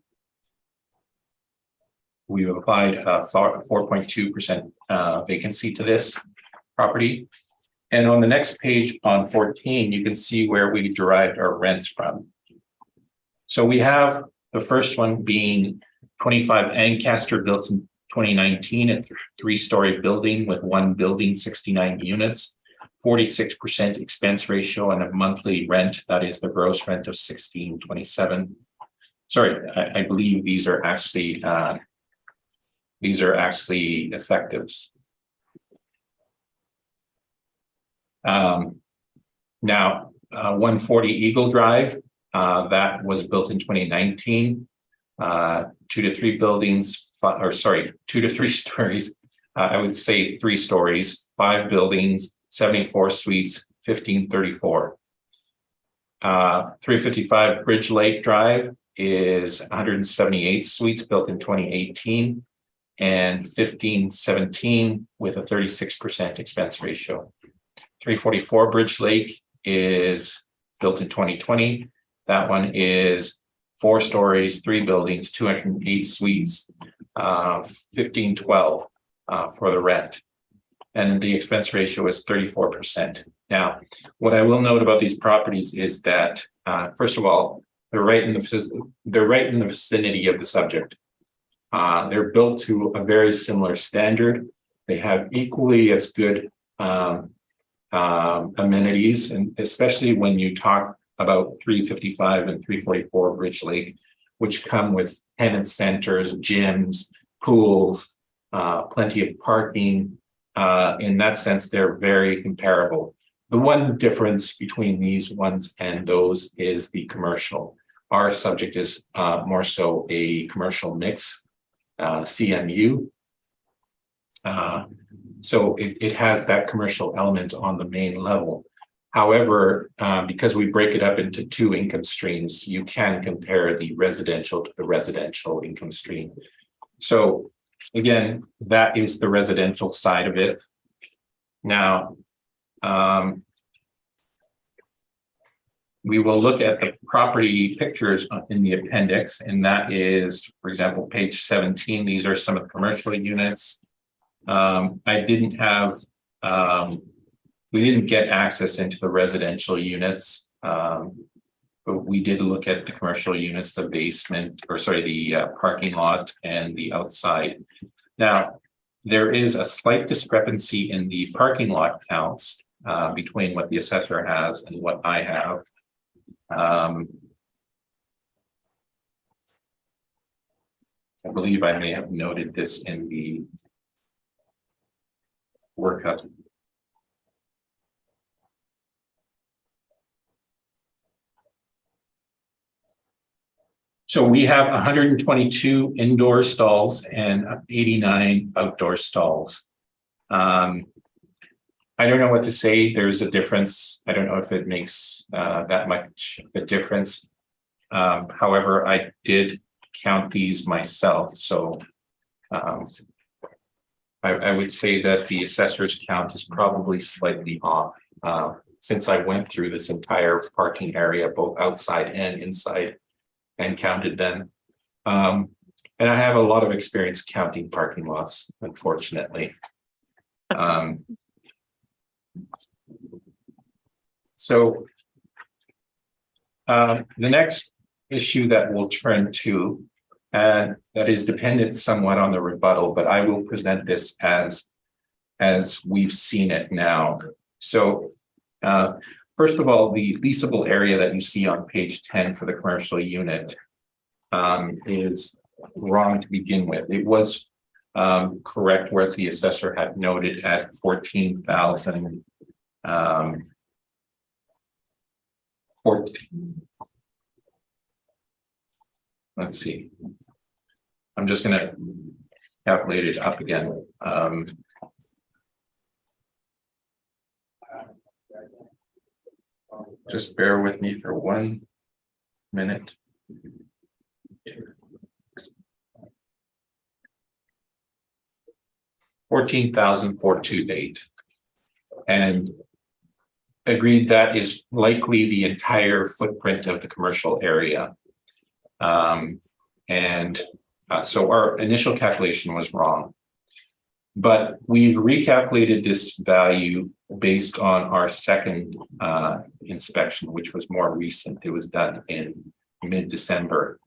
We've applied a 4.2% vacancy to this property. And on the next page, on 14, you can see where we derived our rents from. So we have the first one being 25 Ancaster, built in 2019, a 3-story building with 1 building, 69 units, 46% expense ratio, and a monthly rent, that is the gross rent, of $1,627. Sorry, I believe these are actually effectives. Now, 140 Eagle Drive, that was built in 2019, 2 to 3 buildings, 2 to 3 stories. I would say 3 stories, 5 buildings, 74 suites, 1534. 355 Bridge Lake Drive is 178 suites, built in 2018, and 1517 with a 36% expense ratio. 344 Bridge Lake is built in 2020. That one is 4 stories, 3 buildings, 208 suites, 1512 for the rent. And the expense ratio is 34%. Now, what I will note about these properties is that, first of all, they're right in the vicinity of the subject. They're built to a very similar standard. They have equally as good amenities, and especially when you talk about 355 and 344 Bridge Lake, which come with tenant centers, gyms, pools, plenty of parking. In that sense, they're very comparable. The one difference between these ones and those is the commercial. Our subject is more so a commercial mix, CMU. So it has that commercial element on the main level. However, because we break it up into 2 income streams, you can compare the residential to the residential income stream. So again, that is the residential side of it. Now, we will look at the property pictures in the appendix, and that is, for example, page 17. These are some of the commercial units. We didn't get access into the residential units, but we did look at the commercial units, the basement, the parking lot and the outside. Now, there is a slight discrepancy in the parking lot counts between what the assessor has and what I have. I believe I may have noted this in the workup. So we have 122 indoor stalls and 89 outdoor stalls. I don't know what to say. There's a difference. I don't know if it makes that much of a difference. However, I did count these myself. So I would say that the assessor's count is probably slightly off since I went through this entire parking area, both outside and inside, and counted them. And I have a lot of experience counting parking lots, unfortunately. So the next issue that we'll turn to, and that is dependent somewhat on the rebuttal, but I will present this as we've seen it now. So first of all, the leasable area that you see on page 10 for the commercial unit is wrong to begin with. It was correct where the assessor had noted at 14,000. 14. Let's see. I'm just going to calculate it up again. Just bear with me for 1 minute. $14,428, and agreed that is likely the entire footprint of the commercial area. So our initial calculation was wrong, but we've recalculated this value based on our second inspection, which was more recent. It was done in mid-December.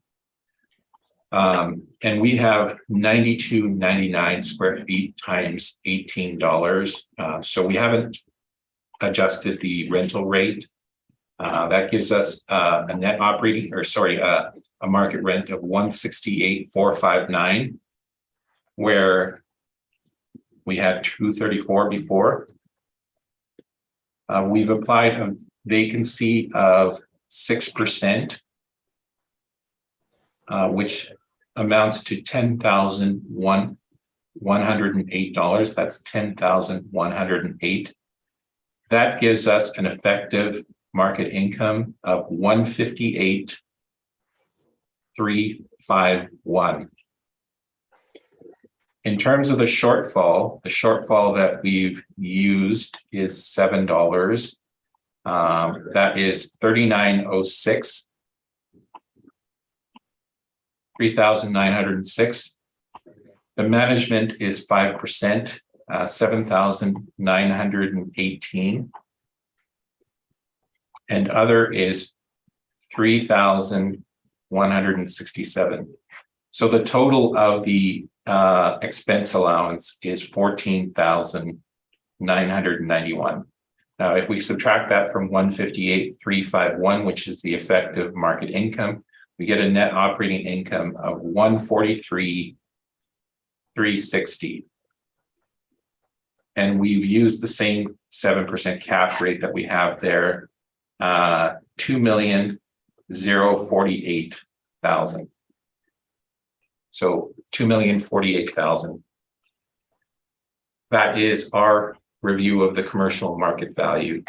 And we have 9299 square feet times $18. So we haven't adjusted the rental rate. That gives us a net operating, or sorry, a market rent of $168,459, where we had $234 before. We've applied a vacancy of 6%, which amounts to $10,108. That's $10,108. That gives us an effective market income of $158,351. In terms of the shortfall that we've used is $7. That is $3,906. 3,906. The management is 5%, 7,918. And other is 3,167. So the total of the expense allowance is 14,991. Now, if we subtract that from 158,351, which is the effective market income, we get a net operating income of 143,360. And we've used the same 7% cap rate that we have there, 2,048,000. So 2,048,000. That is our review of the commercial market value.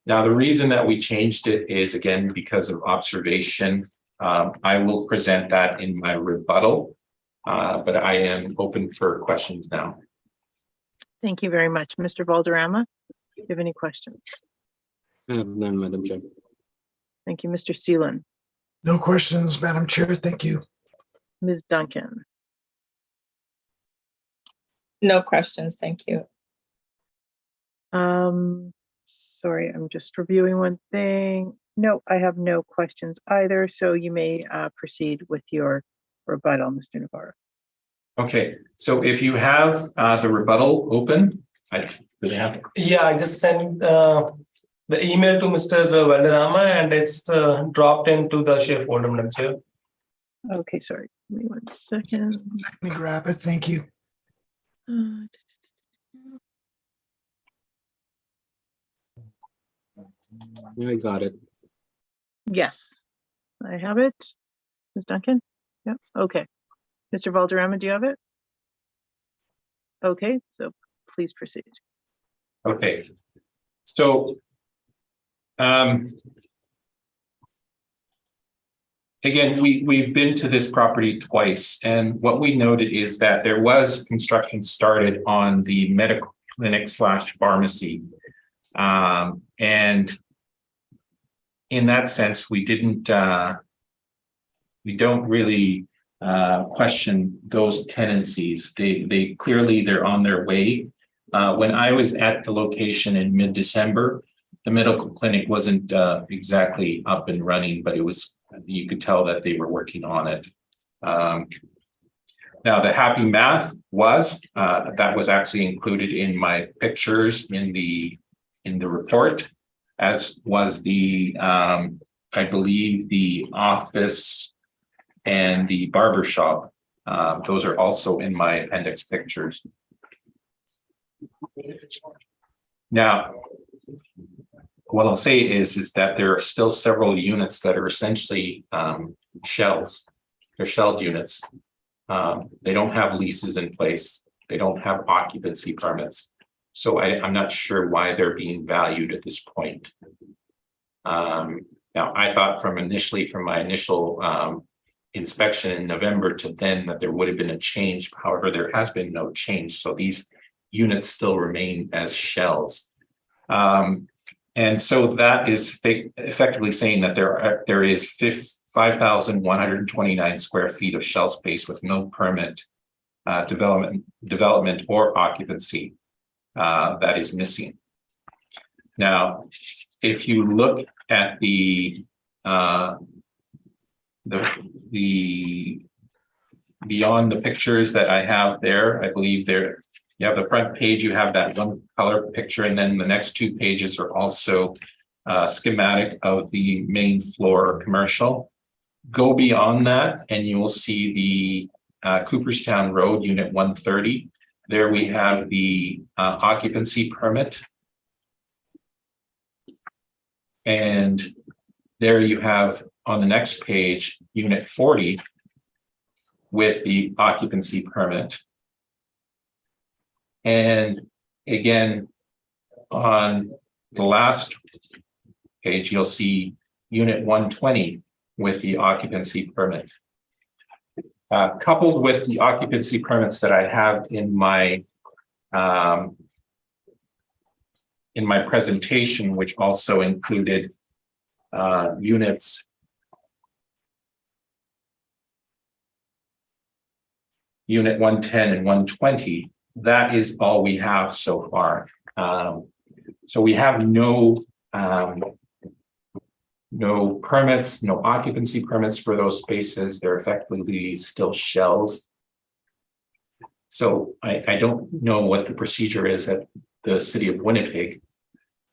Now, the reason that we changed it is, again, because of observation. I will present that in my rebuttal, but I am open for questions now. Thank you very much. Mr. Valderrama, do you have any questions? I have none, Madam Chair. Thank you, Mr. Seelan. No questions, Madam Chair. Thank you. Ms. Duncan. No questions, thank you. Sorry, I'm just reviewing one thing. No, I have no questions either, so you may proceed with your rebuttal, Mr. Navarro. Okay, so if you have the rebuttal open, I really have. Yeah, I just sent the email to Mr. Valderrama and it's dropped into the share folder, Madam Chair. Okay, sorry. Give me 1 second. Let me grab it. Thank you. I got it. Yes, I have it. Ms. Duncan? Yeah, okay. Mr. Valderrama, do you have it? Okay, so please proceed. Okay, so again, we've been to this property twice, and what we noted is that there was construction started on the medical clinic / pharmacy, and in that sense, we don't really question those tenancies. They clearly they're on their way. When I was at the location in mid-December, the medical clinic wasn't exactly up and running, but it was, you could tell that they were working on it. Now the happy math was that was actually included in my pictures in the report, as was the I believe the office and the barber shop. Those are also in my appendix pictures. Now, what I'll say is that there are still several units that are essentially shells. They're shelled units. They don't have leases in place. They don't have occupancy permits. So I'm not sure why they're being valued at this point. Now, I thought from my initial inspection in November to then that there would have been a change. However, there has been no change. So these units still remain as shells. And so that is effectively saying that there is 5,129 square feet of shell space with no permit development or occupancy that is missing. Now, if you look at the beyond the pictures that I have there, I believe there you have the front page, you have that one color picture, and then the next 2 pages are also schematic of the main floor commercial. Go beyond that and you will see the Cooperstown Road, Unit 130. There we have the occupancy permit. And there you have on the next page, Unit 40 with the occupancy permit. And again, on the last page, you'll see Unit 120 with the occupancy permit. Coupled with the occupancy permits that I have in my presentation, which also included units Unit 110 and 120, that is all we have so far. So we have no permits, no occupancy permits for those spaces. They're effectively still shells. So I don't know what the procedure is at the city of Winnipeg,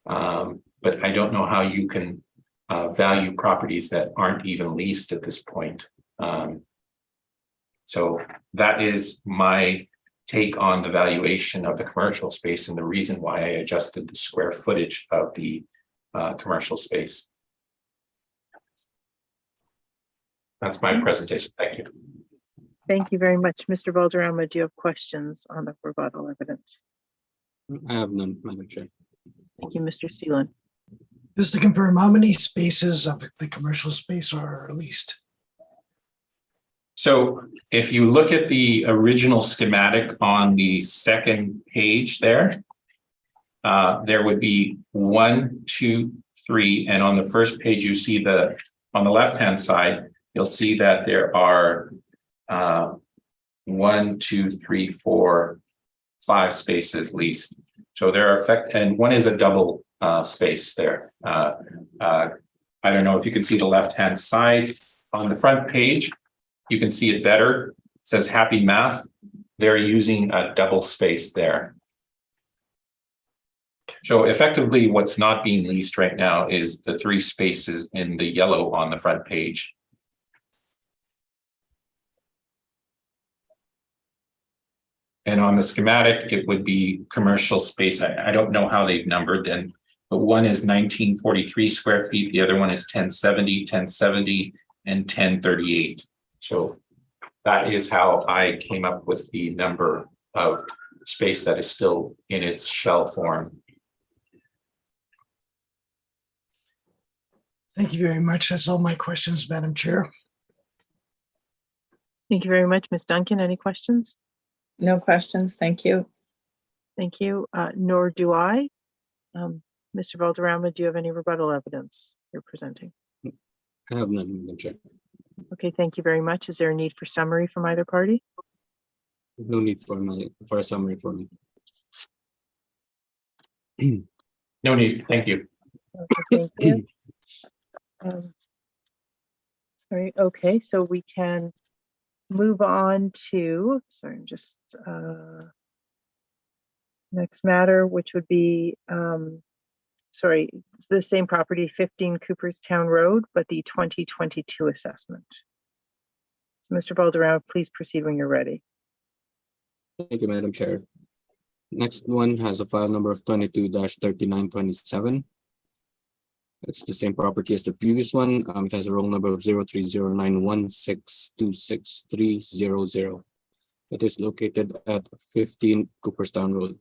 but I don't know how you can value properties that aren't even leased at this point. So that is my take on the valuation of the commercial space and the reason why I adjusted the square footage of the commercial space. That's my presentation. Thank you. Thank you very much. Mr. Valderrama, do you have questions on the rebuttal evidence? I have none, Madam Chair. Thank you, Mr. Seelan. Just to confirm, how many spaces of the commercial space are leased? So if you look at the original schematic on the second page there, there would be 1, 2, 3. And on the first page, you see on the left-hand side, you'll see that there are 1, 2, 3, 4, 5 spaces leased. So there are and one is a double space there. I don't know if you can see the left-hand side on the front page. You can see it better. It says Happy Math. they're using a double space there. So effectively, what's not being leased right now is the 3 spaces in the yellow on the front page. And on the schematic, it would be commercial space. I don't know how they've numbered them, but one is 1943 square feet, the other one is 1070, and 1038. So that is how I came up with the number of space that is still in its shell form. Thank you very much. That's all my questions, Madam Chair. Thank you very much. Ms. Duncan, any questions? No questions. Thank you. Thank you. Nor do I. Mr. Valderrama, do you have any rebuttal evidence you're presenting? I have none, Madam Chair. Okay, thank you very much. Is there a need for summary from either party? No need for a summary for me. No need, thank you. Okay, thank you. Sorry, okay, so we can move on to, sorry, I'm just, next matter, which would be, sorry, it's the same property, 15 Cooperstown Road, but the 2022 assessment. So Mr. Valderrama, please proceed when you're ready. Thank you, Madam Chair. Next one has a file number of 22-3927. It's the same property as the previous one. It has a roll number of 030916266300. It is located at 15 Cooperstown Road.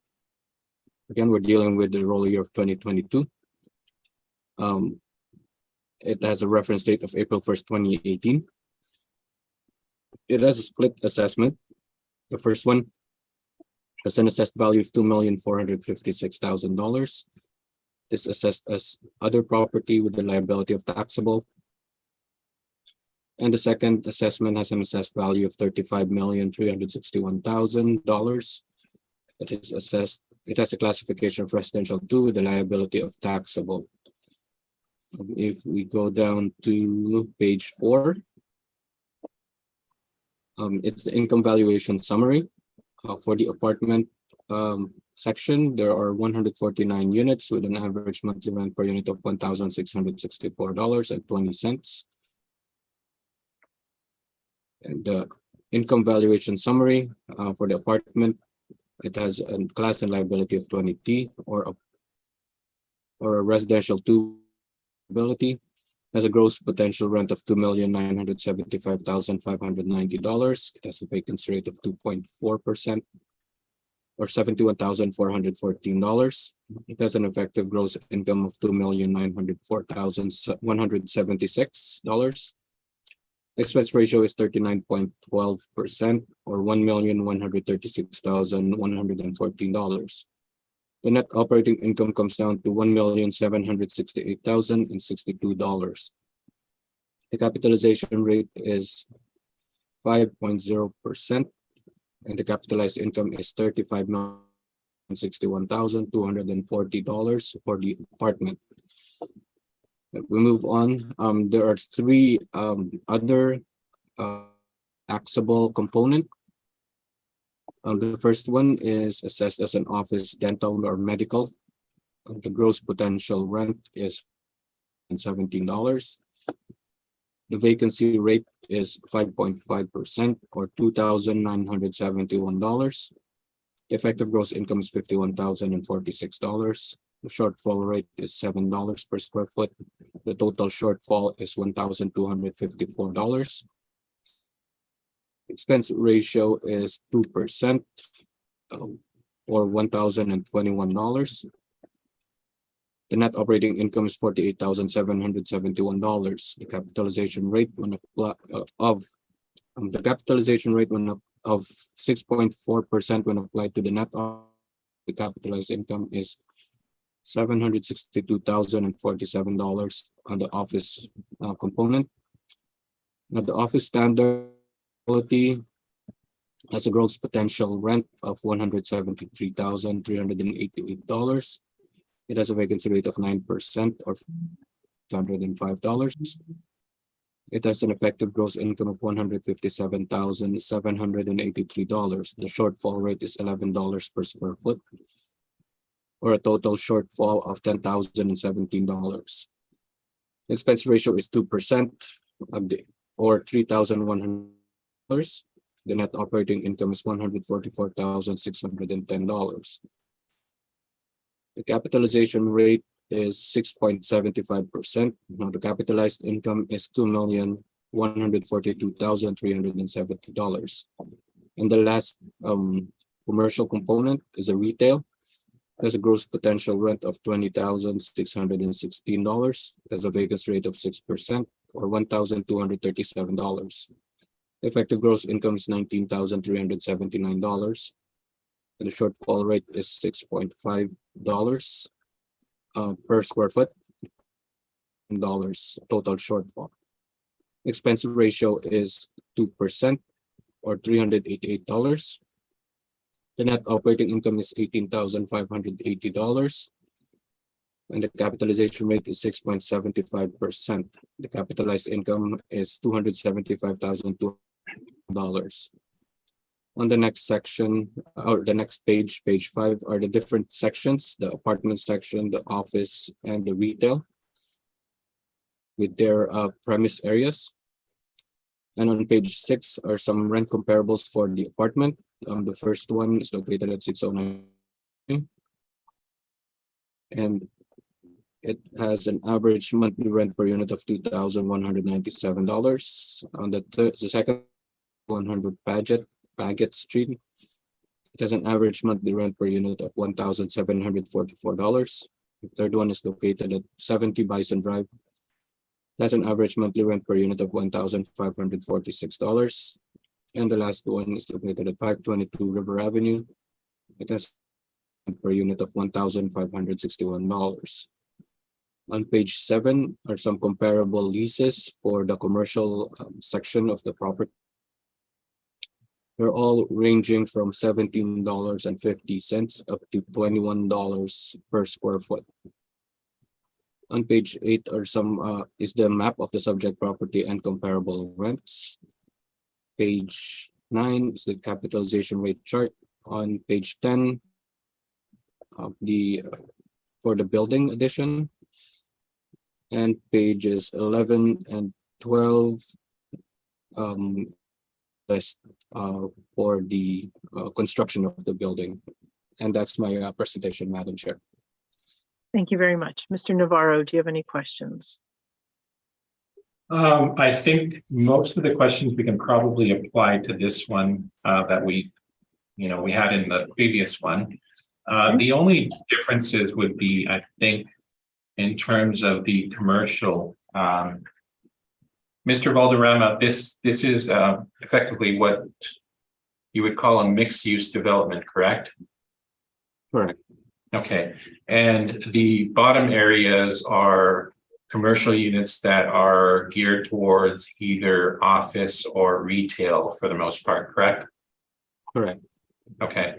Again, we're dealing with the roll year of 2022. It has a reference date of April 1st, 2018. It has a split assessment. The first one has an assessed value of $2,456,000. Is assessed as other property with the liability of taxable. And the second assessment has an assessed value of $35,361,000. It is assessed, it has a classification of residential 2 with the liability of taxable. If we go down to page 4, it's the income valuation summary for the apartment section. There are 149 units with an average monthly rent per unit of $1,664.20. And the income valuation summary for the apartment, it has a class and liability of 20T or a residential 2 liability, has a gross potential rent of $2,975,590. It has a vacancy rate of 2.4%. or $71,414. It has an effective gross income of $2,904,176. Expense ratio is 39.12% or $1,136,114. The net operating income comes down to $1,768,062. The capitalization rate is 5.0%. And the capitalized income is $35,061,240 for the apartment. We move on. There are 3 other taxable component. The first one is assessed as an office, dental, or medical. The gross potential rent is $17. The vacancy rate is 5.5% or $2,971. The effective gross income is $51,046. The shortfall rate is $7 per square foot. The total shortfall is $1,254. Expense ratio is 2% or $1,021. The net operating income is $48,771. The capitalization rate when of 6.4% when applied to the net of the capitalized income is $762,047 on the office component. Now the office standard quality has a gross potential rent of $173,388. It has a vacancy rate of 9% or $105. It has an effective gross income of $157,783. The shortfall rate is $11 per square foot, or a total shortfall of $10,017. Expense ratio is 2% or $3,100. The net operating income is $144,610. The capitalization rate is 6.75%. Now the capitalized income is $2,142,370. And the last commercial component is a retail. There's a gross potential rent of $20,616. There's a vacancy rate of 6% or $1,237. Effective gross income is $19,379. And the shortfall rate is $6.5 per square foot. Total shortfall. Expense ratio is 2% or $388. The net operating income is $18,580. And the capitalization rate is 6.75%. The capitalized income is $275,200. On the next section, or the next page, page 5, are the different sections: the apartment section, the office, and the retail, with their premise areas. And on page 6 are some rent comparables for the apartment. The first one is located at 609, and it has an average monthly rent per unit of $2,197. On the second, 100 Paget Street, it has an average monthly rent per unit of $1,744. The third one is located at 70 Bison Drive. It has an average monthly rent per unit of $1,546. And the last one is located at 522 River Avenue. It has a per unit of $1,561. On page 7 are some comparable leases for the commercial section of the property. They're all ranging from $17.50 up to $21 per square foot. On page 8 are some is the map of the subject property and comparable rents. Page 9 is the capitalization rate chart. On page 10, for the building addition, and pages 11 and 12 for the construction of the building. And that's my presentation, Madam Chair. Thank you very much. Mr. Navarro, do you have any questions? I think most of the questions we can probably apply to this one that we had in the previous one. The only differences would be, I think, in terms of the commercial. Mr. Valderrama, this is effectively what you would call a mixed-use development, correct? Correct. Okay, and the bottom areas are commercial units that are geared towards either office or retail for the most part, correct? Correct. Okay,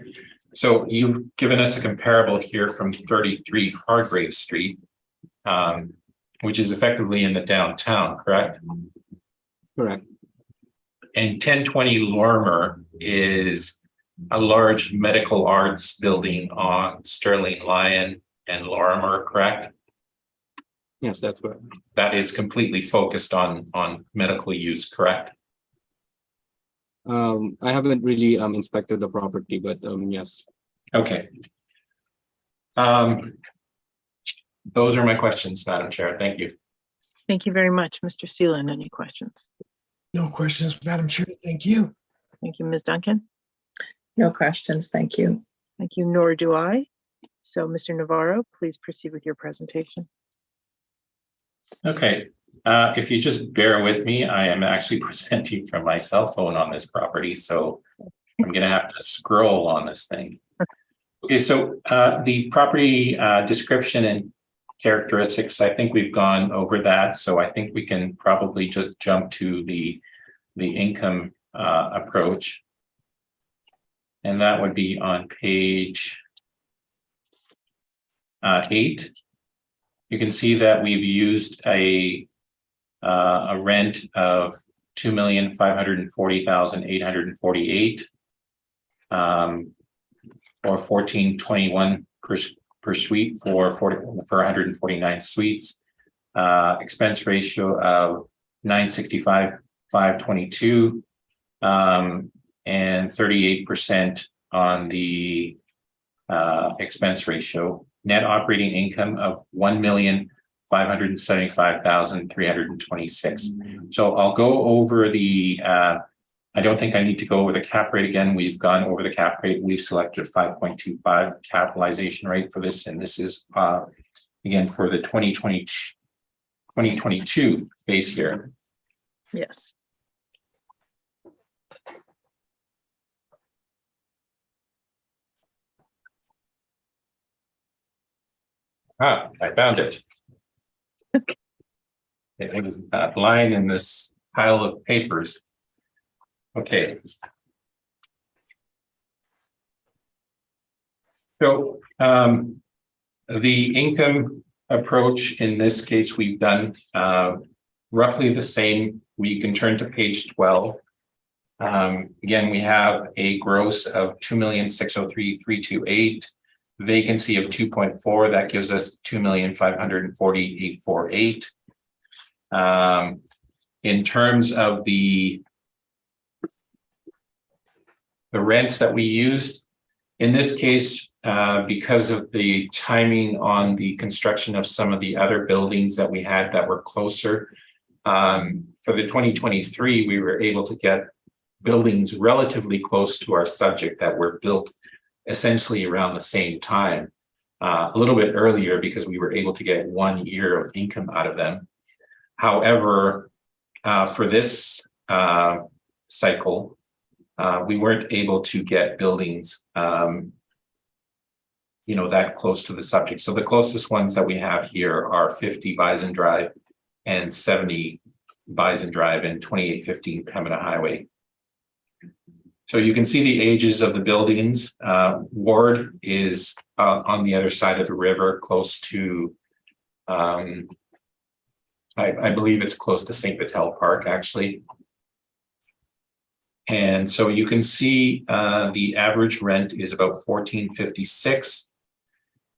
so you've given us a comparable here from 33 Hargrave Street, which is effectively in the downtown, correct? Correct. And 1020 Lorimer is a large medical arts building on Sterling Lion and Lorimer, correct? Yes, that's correct. That is completely focused on medical use, correct? I haven't really inspected the property, but yes. Okay. Those are my questions, Madam Chair. Thank you. Thank you very much. Mr. Seelan, any questions? No questions, Madam Chair. Thank you. Thank you, Ms. Duncan. No questions, thank you. Thank you, nor do I. So, Mr. Navarro, please proceed with your presentation. Okay. If you just bear with me, I am actually presenting from my cell phone on this property, so I'm going to have to scroll on this thing. Okay, so the property description and characteristics, I think we've gone over that, so I think we can probably just jump to the income approach. And that would be on page 8. You can see that we've used a a rent of $2,540,848, or $14.21 per suite for 149 suites. Expense ratio of 965,522, and 38% on the expense ratio. Net operating income of $1,575,326. So I'll go over the. I don't think I need to go over the cap rate again. We've gone over the cap rate. We've selected 5.25 capitalization rate for this, and this is again for the 2022 base year. Yes. Ah, I found it. Okay. It was that line in this pile of papers. Okay. So the income approach in this case, we've done roughly the same. We can turn to page 12. Again, we have a gross of 2,603,328, vacancy of 2.4. That gives us 2,540,848. In terms of the rents that we used, in this case, because of the timing on the construction of some of the other buildings that we had that were closer, for the 2023, we were able to get buildings relatively close to our subject that were built essentially around the same time, a little bit earlier because we were able to get 1 year of income out of them. However, for this cycle, we weren't able to get buildings, that close to the subject. So the closest ones that we have here are 50 Bison Drive and 70 Bison Drive and 2815 Pembina Highway. So you can see the ages of the buildings. Ward is on the other side of the river, close to, I believe it's close to St. Vital Park, actually. And so you can see the average rent is about $14.56,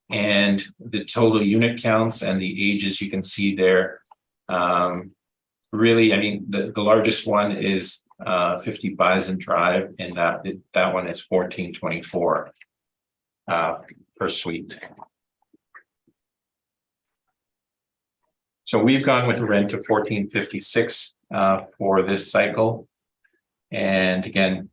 and the total unit counts and the ages you can see there. Really, I mean, the largest one is 50 Bison Drive, and that one is $14.24 per suite. So we've gone with a rent of $14.56 for this cycle. And again,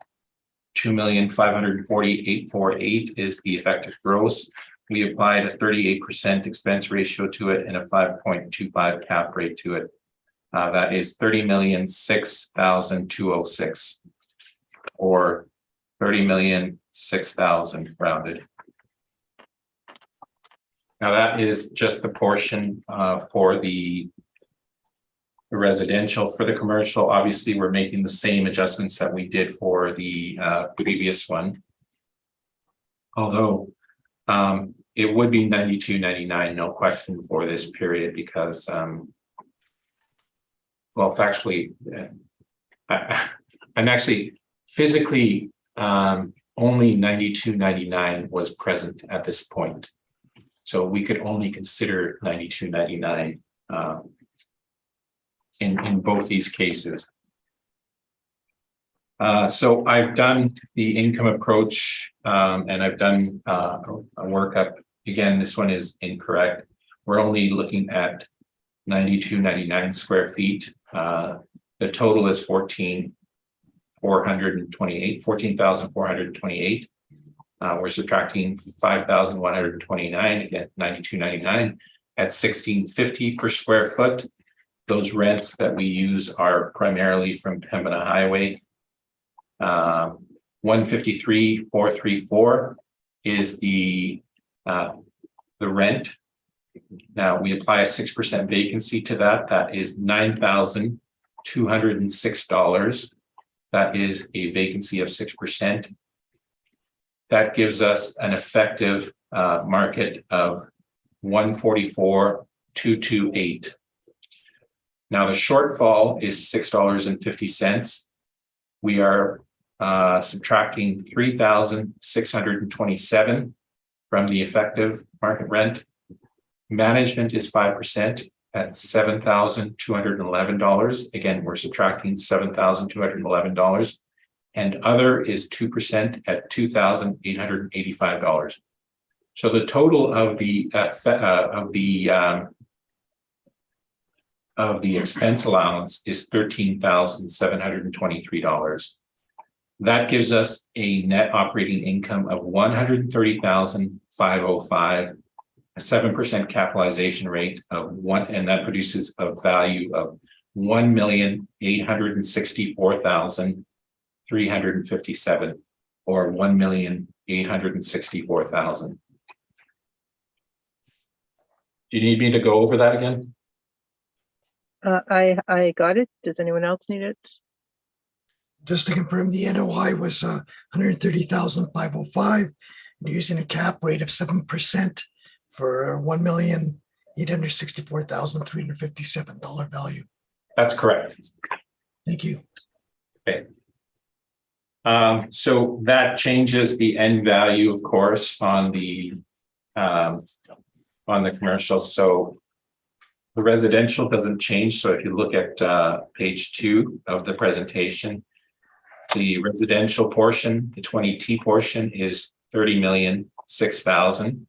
2,540,848 is the effective gross. We applied a 38% expense ratio to it and a 5.25 cap rate to it. That is $30,006,206, or $30,006,000 rounded. Now that is just the portion for the residential. For the commercial, obviously we're making the same adjustments that we did for the previous one. Although it would be $92.99, no question, for this period, because well, factually, I'm actually physically only $92.99 was present at this point. So we could only consider $92.99 in both these cases. So I've done the income approach and I've done a workup. Again, this one is incorrect. We're only looking at 92.99 square feet. The total is 14,428. We're subtracting 5,129, again 92.99 at 16.50 per square foot. Those rents that we use are primarily from Pembina Highway. 153,434 is the rent. Now we apply a 6% vacancy to that. That is $9,206. That is a vacancy of 6%. That gives us an effective market of 144,228. Now, the shortfall is $6.50. We are subtracting 3,627 from the effective market rent. Management is 5% at $7,211. Again, we're subtracting $7,211. And other is 2% at $2,885. So the total of the expense allowance is $13,723. That gives us a net operating income of $130,505, a 7% capitalization rate of one, and that produces a value of $1,864,357, or $1,864,000. Do you need me to go over that again? I got it. Does anyone else need it? Just to confirm, the NOI was 130,505, and using a cap rate of 7% for $1,864,357 value. That's correct. Thank you. Okay. So that changes the end value, of course, on the commercial. So the residential doesn't change. So if you look at page 2 of the presentation, the residential portion, the 20T portion, is $30,006,000,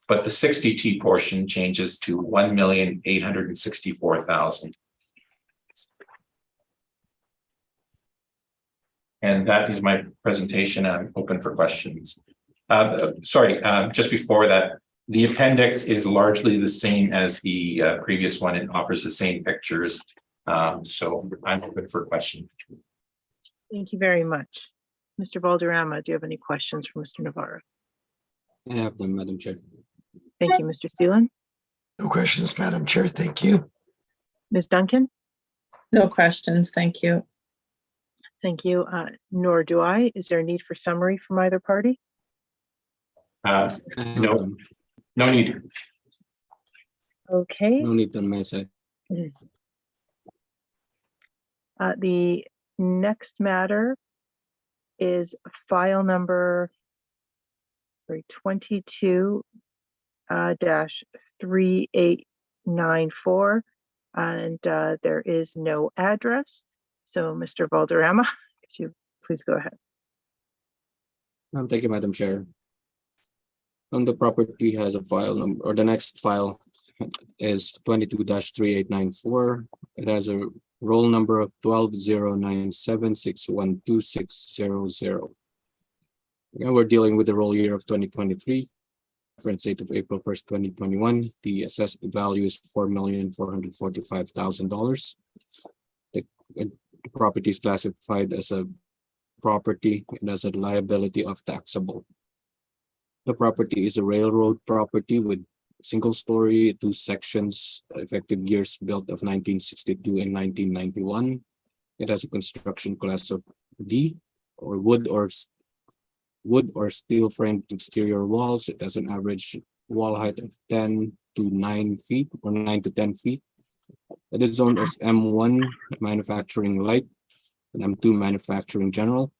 but the 60T portion changes to $1,864,000. And that is my presentation. I'm open for questions. Just before that, the appendix is largely the same as the previous one. It offers the same pictures. So I'm open for questions. Thank you very much. Mr. Valderrama, do you have any questions for Mr. Navarro? I have them, Madam Chair. Thank you, Mr. Seelan. No questions, Madam Chair. Thank you. Ms. Duncan? No questions, thank you. Thank you. Nor do I. Is there a need for summary from either party? I have No. them. No need. Okay. No need on my side. The next matter is file number 22-3894, and there is no address. So, Mr. Valderrama, could you please go ahead? Thank you, Madam Chair. The property has a file number, or the next file is 22-3894. It has a roll number of 1209761260. Again, we're dealing with the roll year of 2023. Reference date of April 1st, 2021. The assessed value is $4,445,000. The property is classified as a property and as a liability of taxable. The property is a railroad property with single story, 2 sections, effective years built of 1962 and 1991. It has a construction class of D, or wood or steel framed exterior walls. It has an average wall height of 10 to 9 feet, or 9 to 10 feet. It is zoned as M1 manufacturing light and M2 manufacturing general.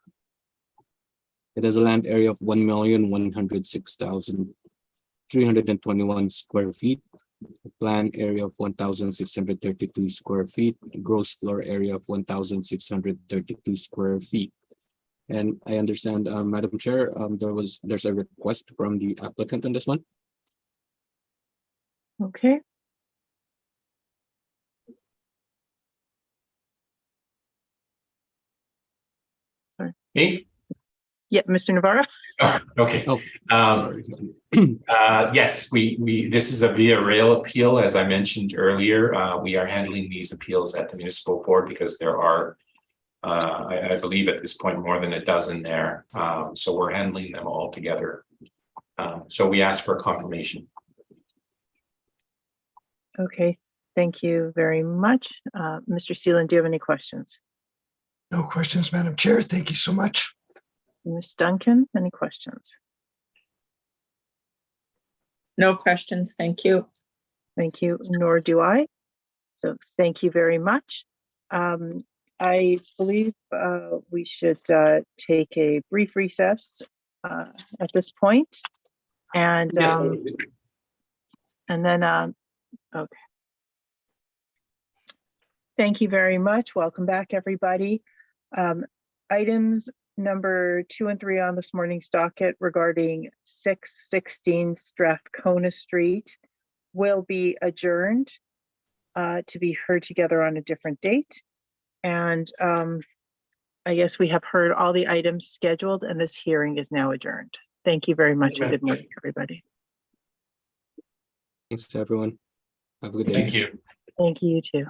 It has a land area of 1,106,321 square feet, a planned area of 1,632 square feet, a gross floor area of 1,632 square feet. And I understand, Madam Chair, there's a request from the applicant on this one. Okay. Sorry. Me? Yeah, Mr. Navarro? Oh, okay. Oh, Um, sorry. Yes, this is a via rail appeal. As I mentioned earlier, we are handling these appeals at the municipal board because there are, I believe at this point, more than a dozen there. So we're handling them all together. So we ask for confirmation. Okay, thank you very much. Mr. Seelan, do you have any questions? No questions, Madam Chair. Thank you so much. Ms. Duncan, any questions? No questions, thank you. Thank you, nor do I. So thank you very much. I believe we should take a brief recess at this point. And then, okay. Thank you very much. Welcome back, everybody. Items number 2 and 3 on this morning's docket regarding 616 Strathcona Street will be adjourned to be heard together on a different date. And I guess we have heard all the items scheduled, and this hearing is now adjourned. Thank you very much, and good morning, everybody. Thanks, everyone. Have a good day. Thank you. Thank you, you too.